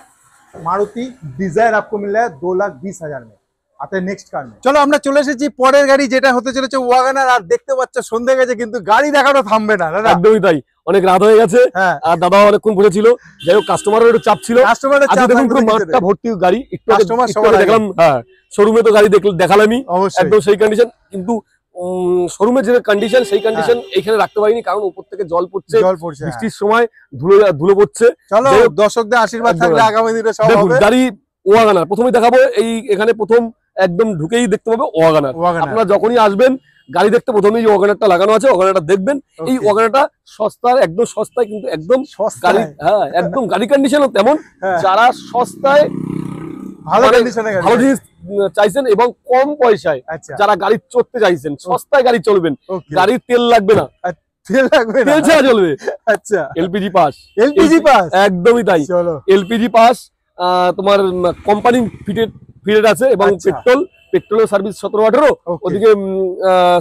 S2: मारुति डिजायर आपको मिल रहा है 2,20,000 में। आते हैं नेक्स्ट कार में। চলো আমরা চলে এসেছি পরের গাড়ি, যেটা হতে চলেছে ওয়াগনার। আর দেখতে পাচ্ছ সন্ধ্যে গেছে কিন্তু গাড়ি দেখানো থামবে না দাদা।
S1: একদমই তাই, অনেক রাত হয়ে গেছে আর দাদা অনেকক্ষণ বসেছিল। যাই হোক কাস্টমারের একটু চাপ ছিল, দেখুন পুরো মাঠটা ভর্তি গাড়ি। একটু দেখলাম, হ্যাঁ শোরুমে তো গাড়ি দেখালামই একদম সেই কন্ডিশন, কিন্তু শোরুমের যে কন্ডিশন সেই কন্ডিশন এইখানে রাখতে পারিনি, কারণ উপর থেকে জল পড়ছে, বৃষ্টির সময় ধুলো পড়ছে।
S2: চলো দর্শকদের আশীর্বাদ থাকলে আগামী দিনে সব হবে।
S1: গাড়ি ওয়াগনার প্রথমেই দেখাবো, এখানে প্রথম একদম ঢুকেই দেখতে পাবে ওয়াগনার। আপনারা যখনই আসবেন গাড়ি দেখতে প্রথমেই ওয়াগনারটা লাগানো আছে, ওয়াগনারটা দেখবেন। এই ওয়াগনারটা সস্তার, একদম সস্তায়, কিন্তু একদম গাড়ি, হ্যাঁ একদম গাড়ি কন্ডিশনও তেমন। যারা সস্তায় ভালো জিনিস চাইছেন এবং কম পয়সায় যারা গাড়ি চড়তে চাইছেন, সস্তায় গাড়ি চলবেন, গাড়ির তেল লাগবে না, তেল ছাড়া চলবে। আচ্ছা এলপিজি পাস, একদমই তাই। এলপিজি পাস তোমার কোম্পানি ফিটেড আছে এবং পেট্রোলের সার্ভিস 17-18, ওদিকে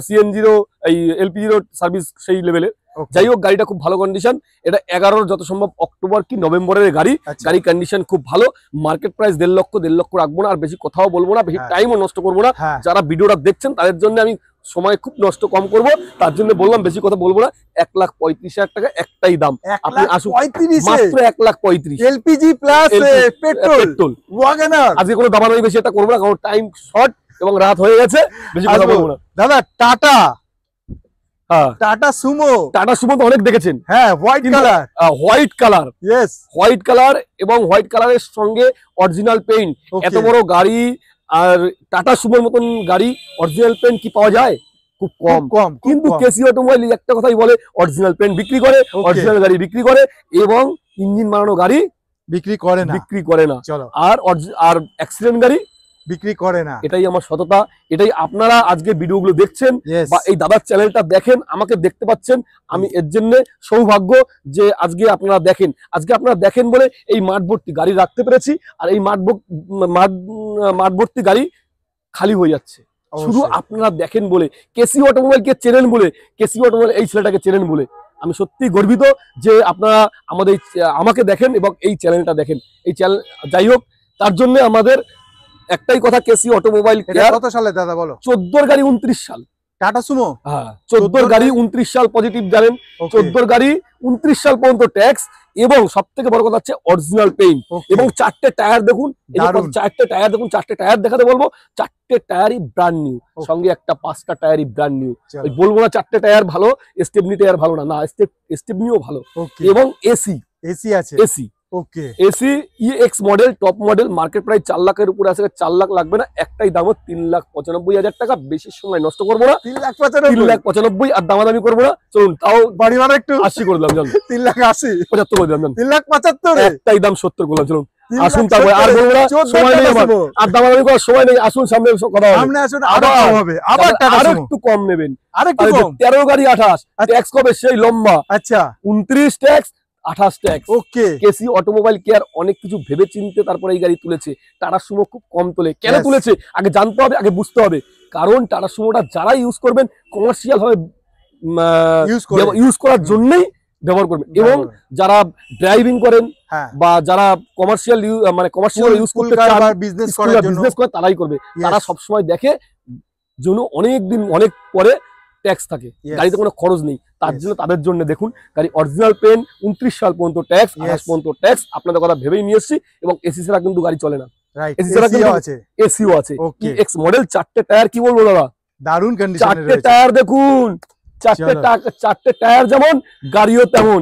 S1: সিএনজিরও এই এলপিজিরও সার্ভিস সেই লেভেলে। যাই হোক গাড়িটা খুব ভালো কন্ডিশন। এটা 11 যত সম্ভব অক্টোবর কি নভেম্বরের গাড়ি। গাড়ি কন্ডিশন খুব ভালো। মার্কেট প্রাইস 1.5 লক্ষ রাখবো না, আর বেশি কথাও বলবো না, বেশি টাইমও নষ্ট করবো না। যারা ভিডিওটা দেখছেন তাদের জন্য আমি সময় খুব নষ্ট কম করব, তার জন্য বললাম বেশি কথা বলবো না। 1,35,000 টাকা একটাই দাম। আপনি আসুন মাত্র 1,35,000 এলপিজি প্লাস পেট্রোল ওয়াগনার। আজকে কোনো দামাদামি বেশি একটা করবো না, কারণ টাইম শর্ট এবং রাত হয়ে গেছে, বেশি কথা বলবো না।
S2: দাদা টাটা
S1: হ্যাঁ
S2: টাটা সুমো
S1: তো অনেক দেখেছেন।
S2: হ্যাঁ, white colour,
S1: white colour,
S2: yes,
S1: white colour এবং হোয়াইট কালারের সঙ্গে অরিজিনাল পেইন্ট। এত বড় গাড়ি আর টাটা সুমোর মতন গাড়ি অরিজিনাল পেইন্ট কি পাওয়া যায়? খুব কম। কিন্তু কেসি অটোমোবাইল একটা কথাই বলে, অরিজিনাল পেইন্ট বিক্রি করে, অরিজিনাল গাড়ি বিক্রি করে এবং ইঞ্জিন মারানো গাড়ি বিক্রি করে না। চলো, আর অ্যাক্সিডেন্ট গাড়ি বিক্রি করে না। এটাই আমার সততা, এটাই আপনারা আজকে ভিডিওগুলো দেখছেন বা এই দাদার চ্যানেলটা দেখেন, আমাকে দেখতে পাচ্ছেন। আমি এর জন্য সৌভাগ্য যে আজকে আপনারা দেখেন বলে এই মাঠ ভর্তি গাড়ি রাখতে পেরেছি। আর এই মাঠ ভর্তি গাড়ি খালি হয়ে যাচ্ছে শুধু আপনারা দেখেন বলে, কেসি অটোমোবাইলকে চেনেন বলে, কেসি অটোমোবাইল এই ছেলেটাকে চেনেন বলে। আমি সত্যি গর্বিত যে আপনারা আমাকে দেখেন এবং এই চ্যানেলটা দেখেন। এই চ্যানেল যাই হোক, তার জন্য আমাদের একটাই কথা, কেসি অটোমোবাইল
S2: কত সালে দাদা বলো?
S1: 14 গাড়ি 29 সাল
S2: টাটা সুমো।
S1: হ্যাঁ, 14 গাড়ি 29 সাল পজিটিভ জানেন। 14 গাড়ি 29 সাল পর্যন্ত ট্যাক্স এবং সব থেকে বড় কথা হচ্ছে অরিজিনাল পেইন্ট এবং 4টে টায়ার দেখুন, 4টে টায়ার দেখুন, 4টে টায়ার দেখাতে বলবো। 4টে টায়ারই ব্র্যান্ড নিউ, সঙ্গে একটা 5টা টায়ারই ব্র্যান্ড নিউ। বলবো না 4টে টায়ার ভালো, স্টেপনি টায়ার ভালো না, স্টেপনিও ভালো। এবং এসি আছে, AC EX model, top model, market price 4 লাখের উপরে আছে। 4 লাখ লাগবে না, একটাই দাম 3,95,000 টাকা। বেশি সময় নষ্ট করবো না, 3,95,000 আর দামাদামি করবো না। চলুন, তাও বাড়ি মানে একটু 80 করে দিলাম, জান
S2: 3,80,
S1: 75 করে দিলাম,
S2: 3,75,
S1: একটাই দাম 70 করলাম। চলুন আসুন, তারপরে আর বলবো না, সময় নেই আমার, আর দামাদামি করার সময় নেই। আসুন সামনে কথা হবে, আবার একটু কম নেবেন। 13 গাড়ি 28 ট্যাক্স কবে সেই লম্বা। আচ্ছা, 29 ট্যাক্স, 28 ট্যাক্স। ওকে, কেসি অটোমোবাইল কেয়ার অনেক কিছু ভেবে চিনতে তারপরে এই গাড়ি তুলেছে। টাটা সুমো খুব কম তোলে। কেন তুলেছে আগে জানতে হবে, আগে বুঝতে হবে। কারণ টাটা সুমোটা যারা ইউজ করবেন কমার্শিয়াল ভাবে ইউজ করার জন্যই ব্যবহার করবেন, এবং যারা ড্রাইভিং করেন বা যারা কমার্শিয়াল ইউজ করতে চান, বিজনেস করে, তারাই করবে। তারা সবসময় দেখে যেন অনেক পরে ট্যাক্স থাকে, গাড়িতে কোনো খরচ নেই। তার জন্য তাদের জন্য দেখুন গাড়ি অরিজিনাল পেন, 29 সাল পর্যন্ত ট্যাক্স, 28 পর্যন্ত ট্যাক্স। আপনাদের কথা ভেবেই নিয়ে এসেছি। এবং এসি ছাড়া কিন্তু গাড়ি চলে না, এসিও আছে। এক্স মডেল 4টে টায়ার, কি বলবো দাদা, দারুণ কন্ডিশনে। 4টে টায়ার দেখুন, 4টে টায়ার যেমন গাড়িও তেমন।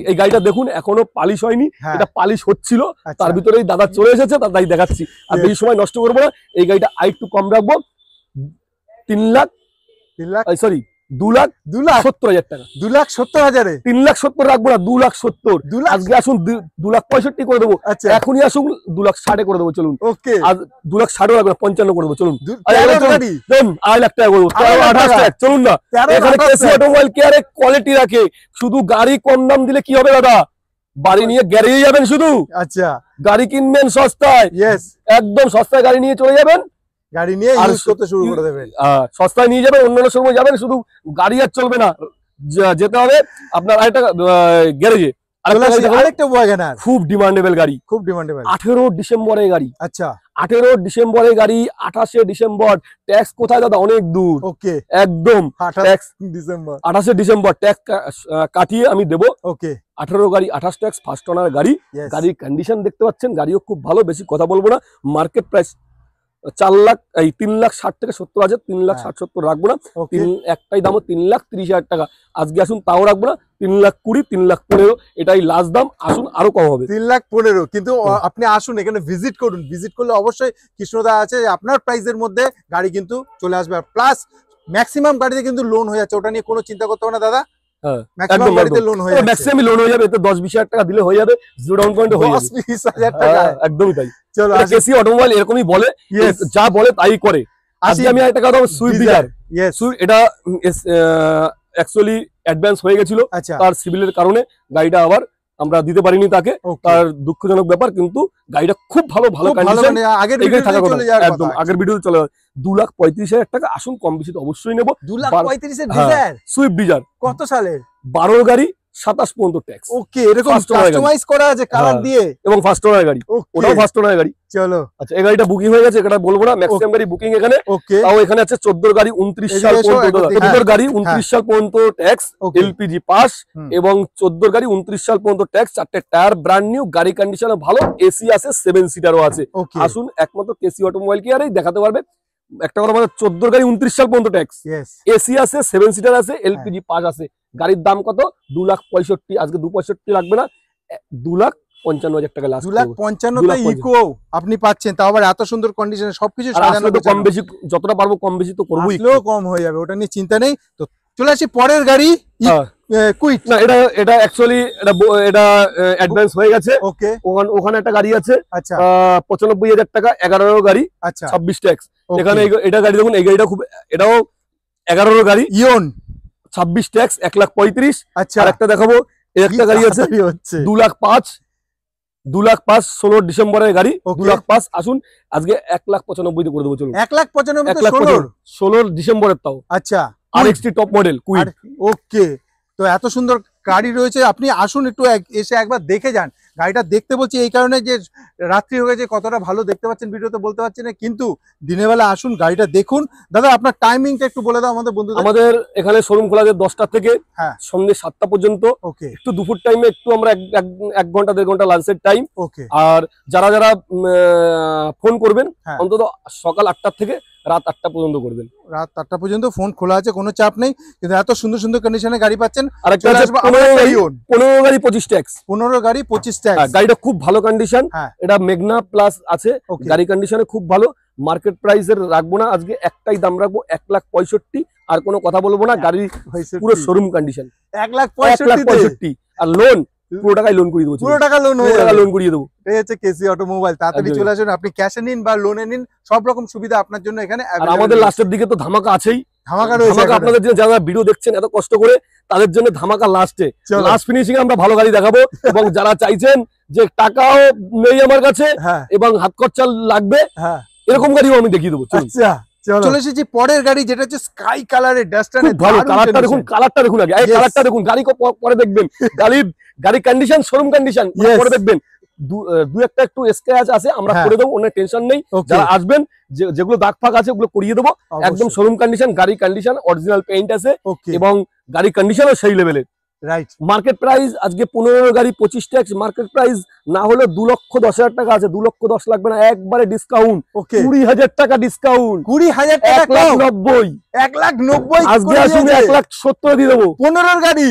S1: এই গাড়িটা দেখুন, এখনো পালিশ হয়নি, এটা পালিশ হচ্ছিল, তার ভিতরেই দাদা চলে এসেছে, তাই দেখাচ্ছি। আর বেশি সময় নষ্ট করবো না, এই গাড়িটা আরেকটু কম রাখবো, 2,70,000 টাকা।
S2: 2,70,000,
S1: 3,70,000 রাখবো না, 2,70,000। আজকে আসুন 2,65,000 করে দেবো। এখনই আসুন 2,60,000 করে দেবো। চলুন, আর 2,60,000 রাখবো না, 55 করে দেবো। চলুন, 2,00,000 টাকা করবো, 28 টাকা। চলুন না, এখানে কেসি অটোমোবাইল কেয়ারে কোয়ালিটি রাখে। শুধু গাড়ি কম দাম দিলে কি হবে দাদা, বাড়ি নিয়ে গ্যারেজে যাবেন শুধু। আচ্ছা, গাড়ি কিনবেন সস্তায়, একদম সস্তায় গাড়ি নিয়ে চলে যাবেন, গাড়ি নিয়ে ইউজ করতে শুরু করে দেবেন। সস্তায় নিয়ে যাবেন, অন্যান্য সময় যাবেন, শুধু গাড়ি আর চলবে না, যেতে হবে আপনার আরেকটা গ্যারেজে। আরেকটা ওয়াগনার খুব ডিমান্ডেবল গাড়ি, খুব ডিমান্ডেবল। 18 ডিসেম্বরের গাড়ি। আচ্ছা, 18 ডিসেম্বরের গাড়ি, 28 ডিসেম্বর। ট্যাক্স কোথায় দাদা, অনেক দূর। ওকে, একদম 28 ডিসেম্বর ট্যাক্স কাটিয়ে আমি দেবো। ওকে, 18 গাড়ি, 28 ট্যাক্স, ফার্স্ট ওনার গাড়ি। গাড়ির কন্ডিশন দেখতে পাচ্ছেন, গাড়িও খুব ভালো। বেশি কথা বলবো না। মার্কেট প্রাইস 3,60,000 থেকে 70,000, 3,60,70,000 রাখবো না। একটাই দাম 3,30,000 টাকা। আজকে আসুন, তাও রাখবো না, 3,20,000, 3,15,000, এটাই লাস্ট দাম। আসুন, আরো কম হবে,
S2: 3,15,000। কিন্তু আপনি আসুন, এখানে ভিজিট করুন। ভিজিট করলে অবশ্যই কৃষ্ণদা আছে, আপনার প্রাইসের মধ্যে গাড়ি কিন্তু চলে আসবে। প্লাস ম্যাক্সিমাম গাড়িতে কিন্তু লোন হয়ে যাচ্ছে, ওটা নিয়ে কোনো চিন্তা করতে হবে না দাদা। লোন হয়ে যাবে, 10-20,000 টাকা দিলে হয়ে যাবে, জিরো ডাউন পয়েন্ট হয়ে যাবে। 10-20,000 টাকা, একদমই তাই। চলো, কেসি অটোমোবাইল এরকমই বলে, যা বলে তাই করে। আজকে আমি একটা কথা, সুইফট ডিজায়ার, এটা অ্যাকচুয়ালি অ্যাডভান্স হয়ে গেছিল, তার সিভিলের কারণে গাড়িটা আবার আমরা দিতে পারিনি তাকে, তার দুঃখজনক ব্যাপার। কিন্তু গাড়িটা খুব ভালো কন্ডিশন, আগের ভিডিও চলে। 2,35,000 টাকা। আসুন, কম বেশি তো অবশ্যই নেবো। 2,35,000 ডিজায়ার,
S1: সুইফট ডিজায়ার। কত সালের? 12 গাড়ি, 27 পর্যন্ত ট্যাক্স। ওকে, এরকম কাস্টমাইজ করা আছে কালার দিয়ে, এবং ফার্স্ট ওনার গাড়ি, ওটাও ফার্স্ট ওনার গাড়ি। চলো, আচ্ছা, এই গাড়িটা বুকিং হয়ে গেছে, এটা বলবো না, ম্যাক্সিমাম গাড়ি বুকিং এখানে। তাও এখানে আছে 14 গাড়ি 29 সাল পর্যন্ত, 14 গাড়ি 29 সাল পর্যন্ত ট্যাক্স, এলপিজি পাস, এবং 14 গাড়ি 29 সাল পর্যন্ত ট্যাক্স। 4টে টায়ার ব্র্যান্ড নিউ, গাড়ি কন্ডিশন ভালো, এসি আছে, 7 সিটারও আছে। আসুন, একমাত্র কেসি অটোমোবাইল কেয়ারেই দেখাতে পারবে। একটা কথা বলে 14 গাড়ি 29 সাল পর্যন্ত ট্যাক্স, এসি আছে, 7 সিটার আছে, এলপিজি পাস আছে। গাড়ির দাম কত? 2,65,000। আজকে 2,65,000 লাগবে না, 2,55,000 টাকা লাস্ট।
S2: 2,55,000 ইকো আপনি পাচ্ছেন, তাও আবার এত সুন্দর কন্ডিশনে সবকিছু সাজানো।
S1: তো কম বেশি যতটা পারবো কম বেশি তো করবোই,
S2: কম হয়ে যাবে, ওটা নিয়ে চিন্তা নেই। তো চলে আসি পরের গাড়ি কুইট।
S1: না এটা অ্যাকচুয়ালি এটা অ্যাডভান্স হয়ে গেছে।
S2: ওকে,
S1: ওখানে একটা গাড়ি আছে।
S2: আচ্ছা,
S1: 95,000 টাকা, 11 গাড়ি,
S2: আচ্ছা,
S1: 26 ট্যাক্স। এখানে এটা গাড়ি দেখুন, এই গাড়িটা খুব, এটাও 11 গাড়ি,
S2: ইয়ন,
S1: 26 ট্যাক্স, 1,35,000।
S2: আচ্ছা,
S1: আর একটা দেখাবো, এই একটা গাড়ি আছে 2,05,000, 16 ডিসেম্বরের গাড়ি, 2,05,000। আসুন আজকে 1,95,000 করে দেবো, চলুন।
S2: 1,95,000
S1: 16 ডিসেম্বরের, তাও
S2: আচ্ছা,
S1: আরএক্সটি টপ মডেল কুইট।
S2: ওকে, তো এত সুন্দর গাড়ি রয়েছে, আপনি আসুন একটু এসে একবার দেখে যান। গাড়িটা দেখতে বলছি এই কারণে যে রাত্রি হয়ে গেছে, কতটা ভালো দেখতে পাচ্ছেন ভিডিওতে বলতে পারছি না, কিন্তু দিনের বেলা আসুন গাড়িটা দেখুন। দাদা আপনার টাইমিংটা একটু বলে দাও আমাদের বন্ধুদের।
S1: আমাদের এখানে শোরুম খোলা যায় 10টা থেকে সন্ধ্যে 7টা পর্যন্ত।
S2: ওকে,
S1: একটু দুপুর টাইমে একটু আমরা 1 ঘন্টা 1.5 ঘন্টা লাঞ্চের টাইম।
S2: ওকে,
S1: আর যারা যারা ফোন করবেন অন্তত সকাল 8টা থেকে রাত 8টা পর্যন্ত করবেন।
S2: রাত 8টা পর্যন্ত ফোন খোলা আছে, কোনো চাপ নেই। কিন্তু এত সুন্দর সুন্দর কন্ডিশনে গাড়ি পাচ্ছেন।
S1: আর একটা আছে 15 গাড়ি 25 ট্যাক্স,
S2: 15 গাড়ি 25 ট্যাক্স।
S1: গাড়িটা খুব ভালো কন্ডিশন, এটা মেঘনা প্লাস আছে, গাড়ি কন্ডিশনে খুব ভালো। মার্কেট প্রাইসের রাখবো না, আজকে একটাই দাম রাখবো 1,65,000। আর কোনো কথা বলবো না, গাড়ি পুরো শোরুম কন্ডিশন 1,65,000। আর লোন পুরো টাকায় লোন করিয়ে দেবো,
S2: পুরো টাকা
S1: লোন করিয়ে দেবো।
S2: এই হচ্ছে কেসি অটোমোবাইল। তাড়াতাড়ি চলে আসুন, আপনি ক্যাশে নিন বা লোনে নিন, সব রকম সুবিধা আপনার জন্য এখানে।
S1: আর আমাদের লাস্টের দিকে তো ধামাকা আছেই,
S2: ধামাকা রয়েছে
S1: আপনাদের জন্য। যারা ভিডিও দেখছেন এত কষ্ট করে, তাদের জন্য ধামাকা লাস্টে, লাস্ট ফিনিশিং আমরা ভালো গাড়ি দেখাবো। এবং যারা চাইছেন যে টাকাও নেই আমার কাছে এবং হাত খরচা লাগবে, এরকম গাড়িও আমি দেখিয়ে দেবো।
S2: চলে এসেছি পরের গাড়ি, যেটা হচ্ছে স্কাই কালারের ডাস্টার।
S1: ভালো কালারটা দেখুন, কালারটা দেখুন আগে, এই কালারটা দেখুন। গাড়ি পরে দেখবেন, গাড়ি কন্ডিশন, শোরুম কন্ডিশন পরে দেখবেন। দু একটা একটু স্ক্র্যাচ আছে, আমরা করে দেবো, অনেক টেনশন নেই। যারা আসবেন, যেগুলো দাগ ফাগ আছে ওগুলো করিয়ে দেবো, একদম শোরুম কন্ডিশন। গাড়ি কন্ডিশন, অরিজিনাল পেইন্ট আছে এবং গাড়ি কন্ডিশনও সেই লেভেলের। রাইট। মার্কেট প্রাইস আজকে 15 গাড়ি 25 ট্যাক্স। মার্কেট প্রাইস না হলে 2,10,000 টাকা আছে, 2,10,000 লাগবে না, একবারে ডিসকাউন্ট। 20,000 টাকা ডিসকাউন্ট,
S2: 20,000 টাকা,
S1: 1,90,000।
S2: 1,90,000
S1: আজকে আসুন 1,70,000 দিয়ে দেবো।
S2: 15 গাড়ি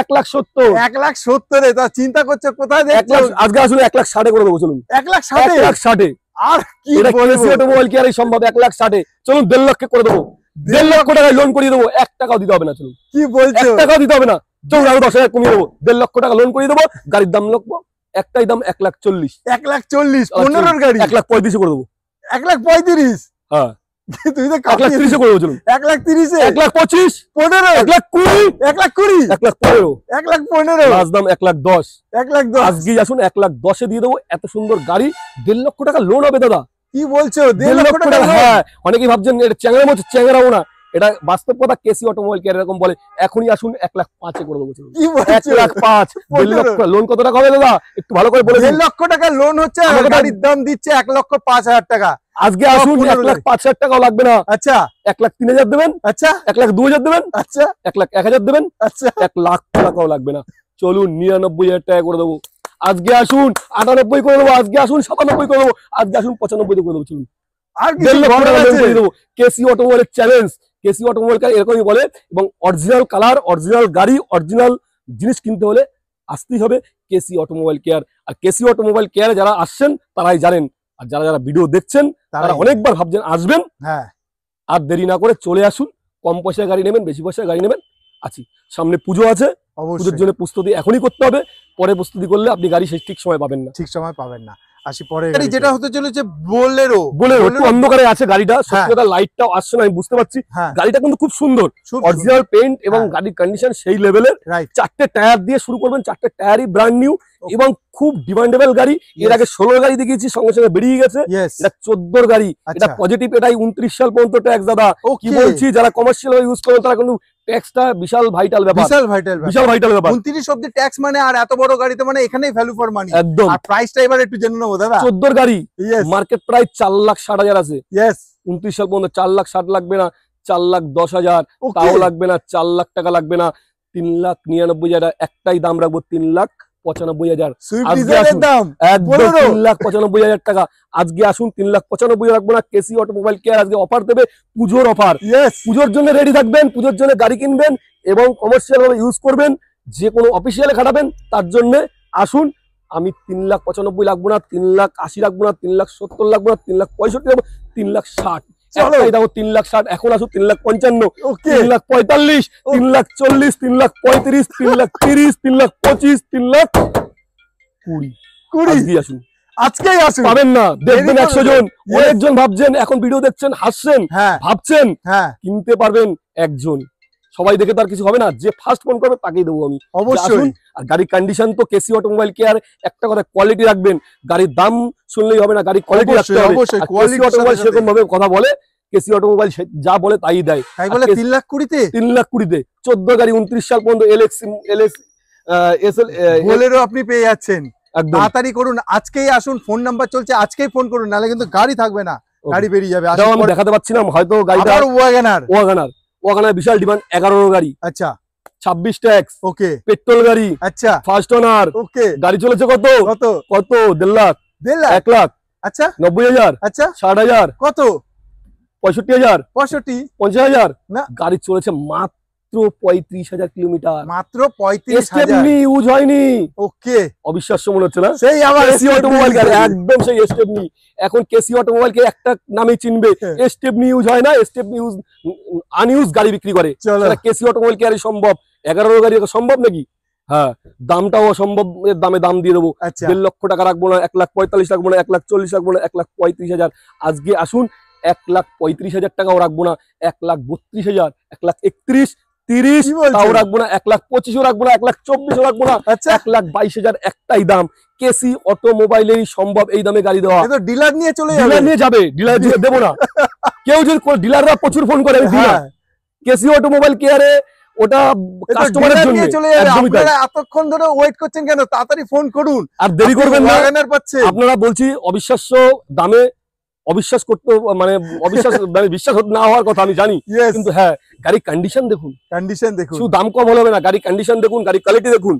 S1: 1,70,000।
S2: 1,70,000 তা চিন্তা করছে কোথায় দেখছো?
S1: আজকে আসুন 1,60,000 করে দেবো, চলুন। 1,60,000
S2: আর কি বলবো,
S1: অটোমোবাইল কি আর সম্ভব? 1,60,000 চলুন, 1.5 লাখ করে দেবো। 1.5 লক্ষ টাকায় লোন করিয়ে দেবো, 1 টাকাও দিতে হবে না। চলুন,
S2: কি বলছো?
S1: 1 টাকাও দিতে হবে না, চলুন আরো 10,000 কমিয়ে দেবো। 1.5 লক্ষ টাকা লোন করিয়ে দেবো। গাড়ির দাম লাগবো, একটাই দাম 1,40,000।
S2: 1,40,000 15 গাড়ি
S1: 1,35,000 করে দেবো।
S2: 1,35,000?
S1: হ্যাঁ,
S2: তুই তো
S1: 1,30,000 করে দেবো। চলুন,
S2: 1,30,000,
S1: 1,25,000,
S2: 15,
S1: 1,20,000,
S2: 1,20,000,
S1: 1,15,000,
S2: 1,15,000,
S1: লাস্ট দাম 1,10,000।
S2: 1,10,000
S1: আজকে আসুন 1,10,000 দিয়ে দেবো। এত সুন্দর গাড়ি, 1.5 লক্ষ টাকা লোন হবে দাদা।
S2: কি বলছো?
S1: 1.5 লক্ষ টাকা? হ্যাঁ, অনেকেই ভাবছেন এটা চ্যাংড়ার মতো, চ্যাংড়াও না, এটা বাস্তব কথা। কেসি অটোমোবাইল কেয়ার এরকম বলে। এখনই আসুন 1,05,000 করে দেবো। 1,05,000। 1.5 লক্ষ লোন কত টাকা হবে দাদা? একটু ভালো করে বলে।
S2: 1.5 লক্ষ টাকা লোন হচ্ছে, গাড়ির দাম দিচ্ছে 1,05,000 টাকা।
S1: আজকে আসুন 1,05,000 টাকাও লাগবে না।
S2: আচ্ছা,
S1: 1,03,000 দেবেন।
S2: আচ্ছা,
S1: 1,02,000 দেবেন।
S2: আচ্ছা,
S1: 1,01,000 দেবেন।
S2: আচ্ছা,
S1: 1 লাখ টাকাও লাগবে না। চলুন 99,000 টাকা করে দেবো। আজকে আসুন 98 করে দেবো। আজকে আসুন 97 করে দেবো। আজকে আসুন 95 করে দেবো। চলুন,
S2: আর কি
S1: দেবো। কেসি অটোমোবাইলের চ্যালেঞ্জ। কেসি অটোমোবাইল এরকমই বলে। এবং অরিজিনাল কালার, অরিজিনাল গাড়ি, অরিজিনাল জিনিস কিনতে হলে আসতেই হবে কেসি অটোমোবাইল কেয়ার। আর কেসি অটোমোবাইল কেয়ারে যারা আসছেন তারাই জানেন, আর যারা যারা ভিডিও দেখছেন তারা অনেকবার ভাবছেন আসবেন। হ্যাঁ, আর দেরি না করে চলে আসুন। কম পয়সায় গাড়ি নেবেন, বেশি পয়সায় গাড়ি নেবেন, আছি। সামনে পুজো আছে, পুজোর জন্য প্রস্তুতি এখনই করতে হবে। পরে প্রস্তুতি করলে আপনি গাড়ি ঠিক সময় পাবেন না,
S2: ঠিক সময় পাবেন না। আসি পরে যেটা হতে চলেছে বোলেরো।
S1: একটু অন্ধকারে আছে গাড়িটা, সত্যি কথা লাইটটাও আসছে না, আমি বুঝতে পারছি। গাড়িটা কিন্তু খুব সুন্দর, অরিজিনাল পেইন্ট এবং গাড়ির কন্ডিশন সেই লেভেলের। 4টে টায়ার দিয়ে শুরু করবেন, 4টে টায়ারই ব্র্যান্ড নিউ এবং খুব ডিমান্ডেবল গাড়ি। এর আগে 16 গাড়ি দেখিয়েছি, সঙ্গে সঙ্গে বেরিয়ে গেছে। এটা 14 গাড়ি, এটা পজিটিভ। এটাই 29 সাল পর্যন্ত ট্যাক্স দাদা। কি বলছি, যারা কমার্শিয়াল ইউজ করেন তারা কিন্তু ট্যাক্সটা বিশাল ভাইটাল ব্যাপার, বিশাল ভাইটাল ব্যাপার।
S2: 29 অবধি ট্যাক্স মানে, আর এত বড় গাড়িতে মানে এখানেই ভ্যালু ফর মানি।
S1: একদম।
S2: আর প্রাইসটা এবার একটু জেনে নেবো দাদা।
S1: 14 গাড়ি, মার্কেট প্রাইস 4,60,000 আছে। 29 সাল পর্যন্ত 4,60,000 লাগবে না, 4,10,000 তাও লাগবে না, 4 লাখ টাকা লাগবে না, 3,99,000। একটাই দাম রাখবো, 3,00,000 95,000
S2: সুইফট
S1: আজকে
S2: ডিজাইরের
S1: আসুন।
S2: দাম
S1: একদম 3,95,000 টাকা। আজকে আসুন, 3,95,000 রাখবো না। কেসি অটোমোবাইল কেয়ার আজকে অফার দেবে, পুজোর অফার।
S2: ইয়েস
S1: পুজোর জন্য রেডি থাকবেন, পুজোর জন্য গাড়ি কিনবেন এবং কমার্শিয়াল ভাবে ইউজ করবেন, যে কোনো অফিসিয়ালে খাটাবেন, তার জন্য আসুন। আমি 3,95,000 লাগবো না, 3,80,000 রাখবো না, 3,70,000 লাগবো না, 3,65,000 রাখবো, 3,60,000
S2: চলো।
S1: একটাই দাও, 3,60,000। এখন আসুন 3,55,000,
S2: ওকে
S1: 3,45,000, 3,40,000, 3,35,000, 3,30,000, 3,25,000, 3,20,000।
S2: 20
S1: আজকেই আসুন,
S2: আজকেই আসুন।
S1: পাবেন না, দেখবেন
S2: দেরি
S1: 100
S2: করবেন।
S1: জন। অনেকজন ভাবছেন, এখন ভিডিও দেখছেন, হাসছেন,
S2: হ্যাঁ
S1: ভাবছেন
S2: হ্যাঁ
S1: কিনতে পারবেন একজন। সবাই দেখে তার কিছু হবে না, যে ফার্স্ট ফোন করবে তাকেই দেবো আমি।
S2: অবশ্যই
S1: আসুন। আর গাড়ির কন্ডিশন তো কেসি অটোমোবাইল কেয়ার, একটা কথা, কোয়ালিটি রাখবেন। গাড়ির দাম শুনলেই হবে না, গাড়ির কোয়ালিটি রাখতে হবে।
S2: অবশ্যই
S1: কেসি
S2: কোয়ালিটি
S1: অটোমোবাইল সেরকম ভাবে কথা বলে, কেসি অটোমোবাইল যা বলে তাই দেয়।
S2: তাই বলে 3,20,000-তে
S1: 3,20,000-তে 14 গাড়ি, 29 সাল পর্যন্ত এলএক্স এসএল
S2: বোলেরো আপনি পেয়ে যাচ্ছেন।
S1: একদম।
S2: তাড়াতাড়ি করুন, আজকেই আসুন। ফোন নাম্বার চলছে, আজকেই ফোন করুন, নাহলে কিন্তু গাড়ি থাকবে না, গাড়ি বেরিয়ে যাবে।
S1: এটাও আমি দেখাতে পাচ্ছি না, হয়তো গাড়িটা
S2: আবার ওয়াগনার।
S1: ওয়াগনার বিশাল ডিমান্ড, 11 গাড়ি,
S2: আচ্ছা
S1: 26 ট্যাক্স,
S2: ওকে
S1: পেট্রোল গাড়ি,
S2: আচ্ছা
S1: ফার্স্ট ওনার।
S2: ওকে
S1: গাড়ি চলেছে কত
S2: কত?
S1: কত 1.5 লাখ,
S2: 1.5 লাখ
S1: 1 লাখ,
S2: আচ্ছা
S1: 90,000,
S2: আচ্ছা
S1: 60,000,
S2: কত?
S1: 65,000,
S2: 65
S1: 50,000।
S2: না।
S1: গাড়ি চলেছে মাত্র 35,000 কিলোমিটার।
S2: মাত্র 35,000।
S1: স্টেপনি ইউজ হয়নি।
S2: ওকে
S1: অবিশ্বাস্য মনে হচ্ছে না?
S2: সেই আবার
S1: কেসি অটোমোবাইল গাড়ি একদম সেই স্টেপনি। এখন কেসি অটোমোবাইল কে একটা নামে চিনবে, স্টেপনি ইউজ হয় না, স্টেপনি ইউজ আনইউজ গাড়ি বিক্রি করে।
S2: চলো
S1: সেটা কেসি অটোমোবাইল কে সম্ভব? 11 গাড়ি সম্ভব নাকি? হ্যাঁ, দামটাও অসম্ভব দামে দাম দিয়ে দেবো।
S2: আচ্ছা
S1: 1.5 লক্ষ টাকা রাখবো না, 1,45,000 রাখবো না, 1,40,000 রাখবো না, 1,35,000। আজকে আসুন, 1,35,000 টাকাও রাখবো না, 1,32,000, 1,31,000, 30
S2: কি বলছেন?
S1: তাও রাখবো না, 1,25,000 রাখবো না, 1,24,000 রাখবো না,
S2: আচ্ছা
S1: 1,22,000। একটাই দাম, কেসি অটোমোবাইলেরই সম্ভব এই দামে গাড়ি দেওয়া।
S2: এ তো ডিলার নিয়ে চলে যাবে।
S1: ডিলার নিয়ে যাবে, ডিলার দেবো না। কেউ যদি, ডিলাররা প্রচুর ফোন করে, আমি দিই না।
S2: হ্যাঁ,
S1: কেসি অটোমোবাইল কেয়ারে ওটা
S2: এ তো
S1: কাস্টমারের
S2: dealer
S1: জন্য।
S2: নিয়ে চলে যাবে।
S1: একদমই তাই।
S2: আপনারা এতক্ষণ ধরে ওয়েট করছেন কেন? তাড়াতাড়ি ফোন করুন।
S1: আর দেরি করবেন না।
S2: ওয়াগনার পাচ্ছেন।
S1: আপনারা বলছি অবিশ্বাস্য দামে, অবিশ্বাস করতে মানে অবিশ্বাস মানে বিশ্বাস না হওয়ার কথা আমি জানি,
S2: ইয়েস
S1: কিন্তু হ্যাঁ, গাড়ির কন্ডিশন দেখুন।
S2: কন্ডিশন দেখুন।
S1: শুধু দাম কম হলে হবে না, গাড়ির কন্ডিশন দেখুন, গাড়ির কোয়ালিটি দেখুন।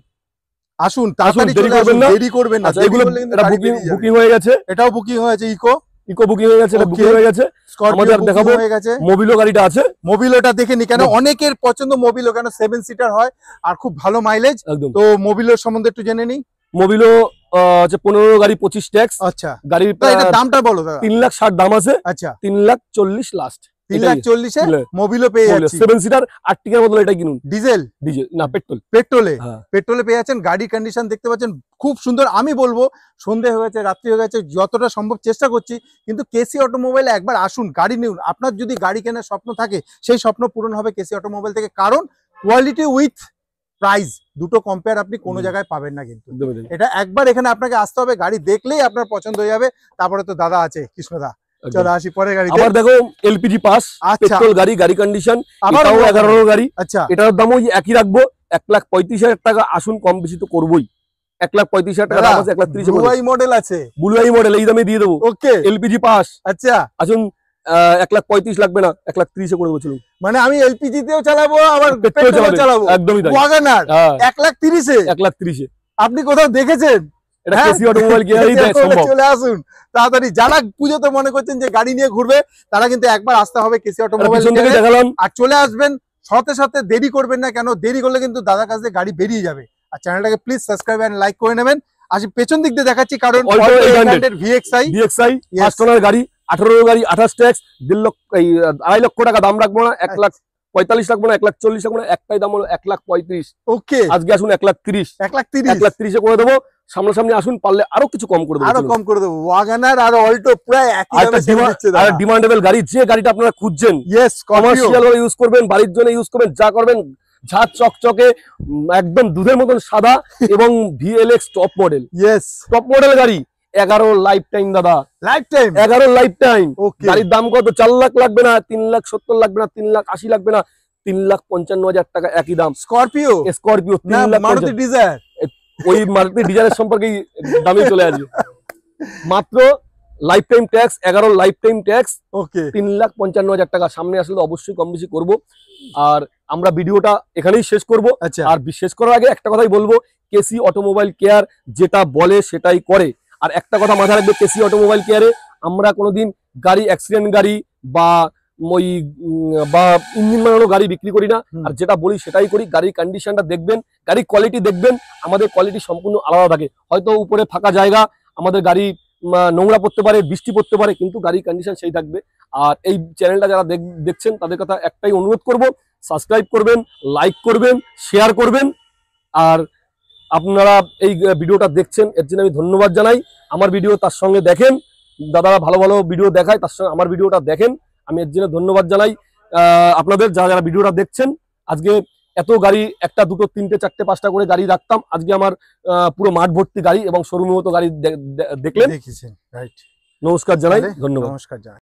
S2: আসুন তাড়াতাড়ি
S1: দেরি
S2: চলে
S1: করবেন
S2: আসুন,
S1: না।
S2: দেরি করবেন না।
S1: আচ্ছা,
S2: দেরি
S1: এগুলো
S2: করলে কিন্তু
S1: এটা
S2: গাড়ি
S1: বুকিং
S2: বেরিয়ে যাবে।
S1: বুকিং হয়ে গেছে,
S2: এটাও বুকিং হয়েছে।
S1: ইকো বুকিং হয়ে গেছে, এটা
S2: Okay.
S1: বুকিং হয়ে গেছে।
S2: স্করপিও
S1: আমাদের
S2: বুকিং
S1: দেখাবো।
S2: হয়ে গেছে।
S1: মোবিলো গাড়িটা আছে
S2: মোবিলোটা দেখে নি কেন,
S1: হুম।
S2: অনেকের পছন্দ মোবিলো, কেন 7 সিটার হয় আর খুব ভালো মাইলেজ।
S1: একদম।
S2: তো মোবিলোর সম্বন্ধে একটু জেনে নিই।
S1: মোবিলো হচ্ছে 15 গাড়ি, 25 ট্যাক্স।
S2: আচ্ছা
S1: গাড়ির
S2: তো এটা দামটা বলো দাদা।
S1: 3,60,000 দাম আছে,
S2: আচ্ছা
S1: 3,40,000 লাস্ট।
S2: 3,40,000
S1: বুঝলে?
S2: মোবিলো পেয়ে যাচ্ছি।
S1: 7 সিটার, 8 টিকার বদলে এটাই কিনুন।
S2: ডিজেল
S1: ডিজেল না, পেট্রোল।
S2: পেট্রোলে
S1: হ্যাঁ,
S2: পেট্রোলে পেয়ে যাচ্ছেন। গাড়ির কন্ডিশন দেখতে পাচ্ছেন খুব সুন্দর। আমি বলবো সন্ধে হয়ে গেছে, রাত্রি হয়ে গেছে, যতটা সম্ভব চেষ্টা করছি, কিন্তু কেসি অটোমোবাইল একবার আসুন, গাড়ি নিন। আপনার যদি গাড়ি কেনার স্বপ্ন থাকে, সেই স্বপ্ন পূরণ হবে কেসি অটোমোবাইল থেকে। কারণ কোয়ালিটি উইথ প্রাইস দুটো কম্পেয়ার আপনি কোনো জায়গায় পাবেন না। কিন্তু
S1: একদমই তাই।
S2: এটা একবার এখানে আপনাকে আসতে হবে, গাড়ি দেখলেই আপনার পছন্দ হয়ে যাবে। তারপরে তো দাদা আছে, কৃষ্ণদা।
S1: একদম।
S2: চলো আসি পরে গাড়ি।
S1: আবার দেখো এলপিজি পাস,
S2: আচ্ছা
S1: পেট্রোল গাড়ি, গাড়ি কন্ডিশন
S2: আবার
S1: এটাও 11 গাড়ি।
S2: আচ্ছা
S1: এটার দামও ওই একই রাখবো, 1,35,000 টাকা। আসুন, কম বেশি তো করবোই। 1,35,000 টাকা দাম আছে, 1,30,000
S2: মডেল আছে।
S1: ব্লু আই মডেল, এই দামে দিয়ে দেবো।
S2: ওকে
S1: এলপিজি পাস।
S2: আচ্ছা
S1: আসুন, 1,35,000 লাগবে না, 1,30,000 করে দেবো। চলুন,
S2: মানে আমি এলপিজি তেও চালাবো, আবার
S1: পেট্রোল
S2: পেট্রোল চালাবো।
S1: একদমই তাই।
S2: ওয়াগনার
S1: হ্যাঁ,
S2: 1,30,000-এ
S1: 1,30,000
S2: আপনি কোথাও দেখেছেন?
S1: এটা
S2: হ্যাঁ,
S1: কেসি অটোমোবাইল কেয়ারই দেয় সম্ভব।
S2: চলে আসুন তাড়াতাড়ি। যারা পুজোতে মনে করছেন যে গাড়ি নিয়ে ঘুরবে, তারা কিন্তু একবার আসতে হবে কেসি
S1: এটা
S2: অটোমোবাইল
S1: পিছন থেকে দেখালাম।
S2: আর চলে আসবেন। সাথে সাথে দেরি করবেন না, কেন দেরি করলে কিন্তু দাদার কাছে গাড়ি বেরিয়ে যাবে। আর চ্যানেলটাকে প্লিজ সাবস্ক্রাইব এন্ড লাইক করে নেবেন। আসি পেছন দিক দিয়ে দেখাচ্ছি, কারণ
S1: Alto 800
S2: VXI
S1: DXI
S2: Yes.
S1: First owner গাড়ি, 18 গাড়ি, 28 ট্যাক্স, 1.5 লক্ষ, 2.5 লক্ষ টাকা দাম রাখবো না, 1,45,000 রাখবো না, 1,40,000 রাখবো না, একটাই দাম হলো 1,35,000।
S2: ওকে
S1: আজকে আসুন 1,30,000,
S2: 1,30,000
S1: 1,30,000 করে দেবো। সামনাসামনি আসুন, পারলে আরো কিছু কম করে দেবো।
S2: আরো
S1: চলুন।
S2: কম করে দেবো। ওয়াগনার আর অল্টো প্রায় একই
S1: আর
S2: দামে
S1: একটা
S2: ছেড়ে দিচ্ছে দাদা।
S1: ডিমান্ডেবল গাড়ি, যে গাড়িটা আপনারা খুঁজছেন,
S2: ইয়েস স্করপিও।
S1: কমার্শিয়াল ভাবে ইউজ করবেন, বাড়ির জন্য ইউজ করবেন, যা করবেন ঝাঁজ চকচকে, একদম দুধের মতন সাদা এবং VLX top model,
S2: yes
S1: top model গাড়ি। 11 লাইফ টাইম দাদা,
S2: lifetime.
S1: 11 lifetime.
S2: Okay
S1: গাড়ির দাম কত? 4 লাখ লাগবে না, 3,70,000 লাগবে না, 3,80,000 লাগবে না, 3,55,000 টাকা একই দাম।
S2: স্করপিও
S1: স্করপিও
S2: না
S1: 3,50,000।
S2: মারুতি ডিজায়ার।
S1: ওই মারুতি ডিজায়ারের সম্পর্কে দামে চলে আসবে। মাত্র lifetime tax, 11 lifetime tax,
S2: okay
S1: 3,55,000 টাকা। সামনে আসলে অবশ্যই কম বেশি করবো। আর আমরা ভিডিওটা এখানেই শেষ করব।
S2: আচ্ছা
S1: আর শেষ করার আগে একটা কথাই বলবো, কেসি অটোমোবাইল কেয়ার যেটা বলে সেটাই করে। আর একটা কথা মাথায় রাখবে, কেসি অটোমোবাইল কেয়ারে আমরা কোনোদিন গাড়ি অ্যাক্সিডেন্ট গাড়ি বা ওই বা ইঞ্জিন বানানো গাড়ি বিক্রি করি না। আর যেটা বলি সেটাই করি। গাড়ির কন্ডিশনটা দেখবেন, গাড়ির কোয়ালিটি দেখবেন, আমাদের কোয়ালিটি সম্পূর্ণ আলাদা থাকে। হয়তো উপরে ফাঁকা জায়গা, আমাদের গাড়ি নোংরা পড়তে পারে, বৃষ্টি পড়তে পারে, কিন্তু গাড়ির কন্ডিশন সেই থাকবে। আর এই চ্যানেলটা যারা দেখছেন তাদের কথা একটাই অনুরোধ করব, সাবস্ক্রাইব করবেন, লাইক করবেন, শেয়ার করবেন। আর আপনারা এই ভিডিওটা দেখছেন এর জন্য আমি ধন্যবাদ জানাই। আমার ভিডিও তার সঙ্গে দেখেন, দাদারা ভালো ভালো ভিডিও দেখায়, তার সঙ্গে আমার ভিডিওটা দেখেন, আমি এর জন্য ধন্যবাদ জানাই আপনাদের যারা যারা ভিডিওটা দেখছেন। আজকে এত গাড়ি, 1টা 2টো 3টে 4টে 5টা করে গাড়ি রাখতাম, আজকে আমার পুরো মাঠ ভর্তি গাড়ি এবং শোরুমের মতো গাড়ি দেখলেন।
S2: দেখেছেন, রাইট।
S1: নমস্কার জানাই, ধন্যবাদ।
S2: নমস্কার জানাই।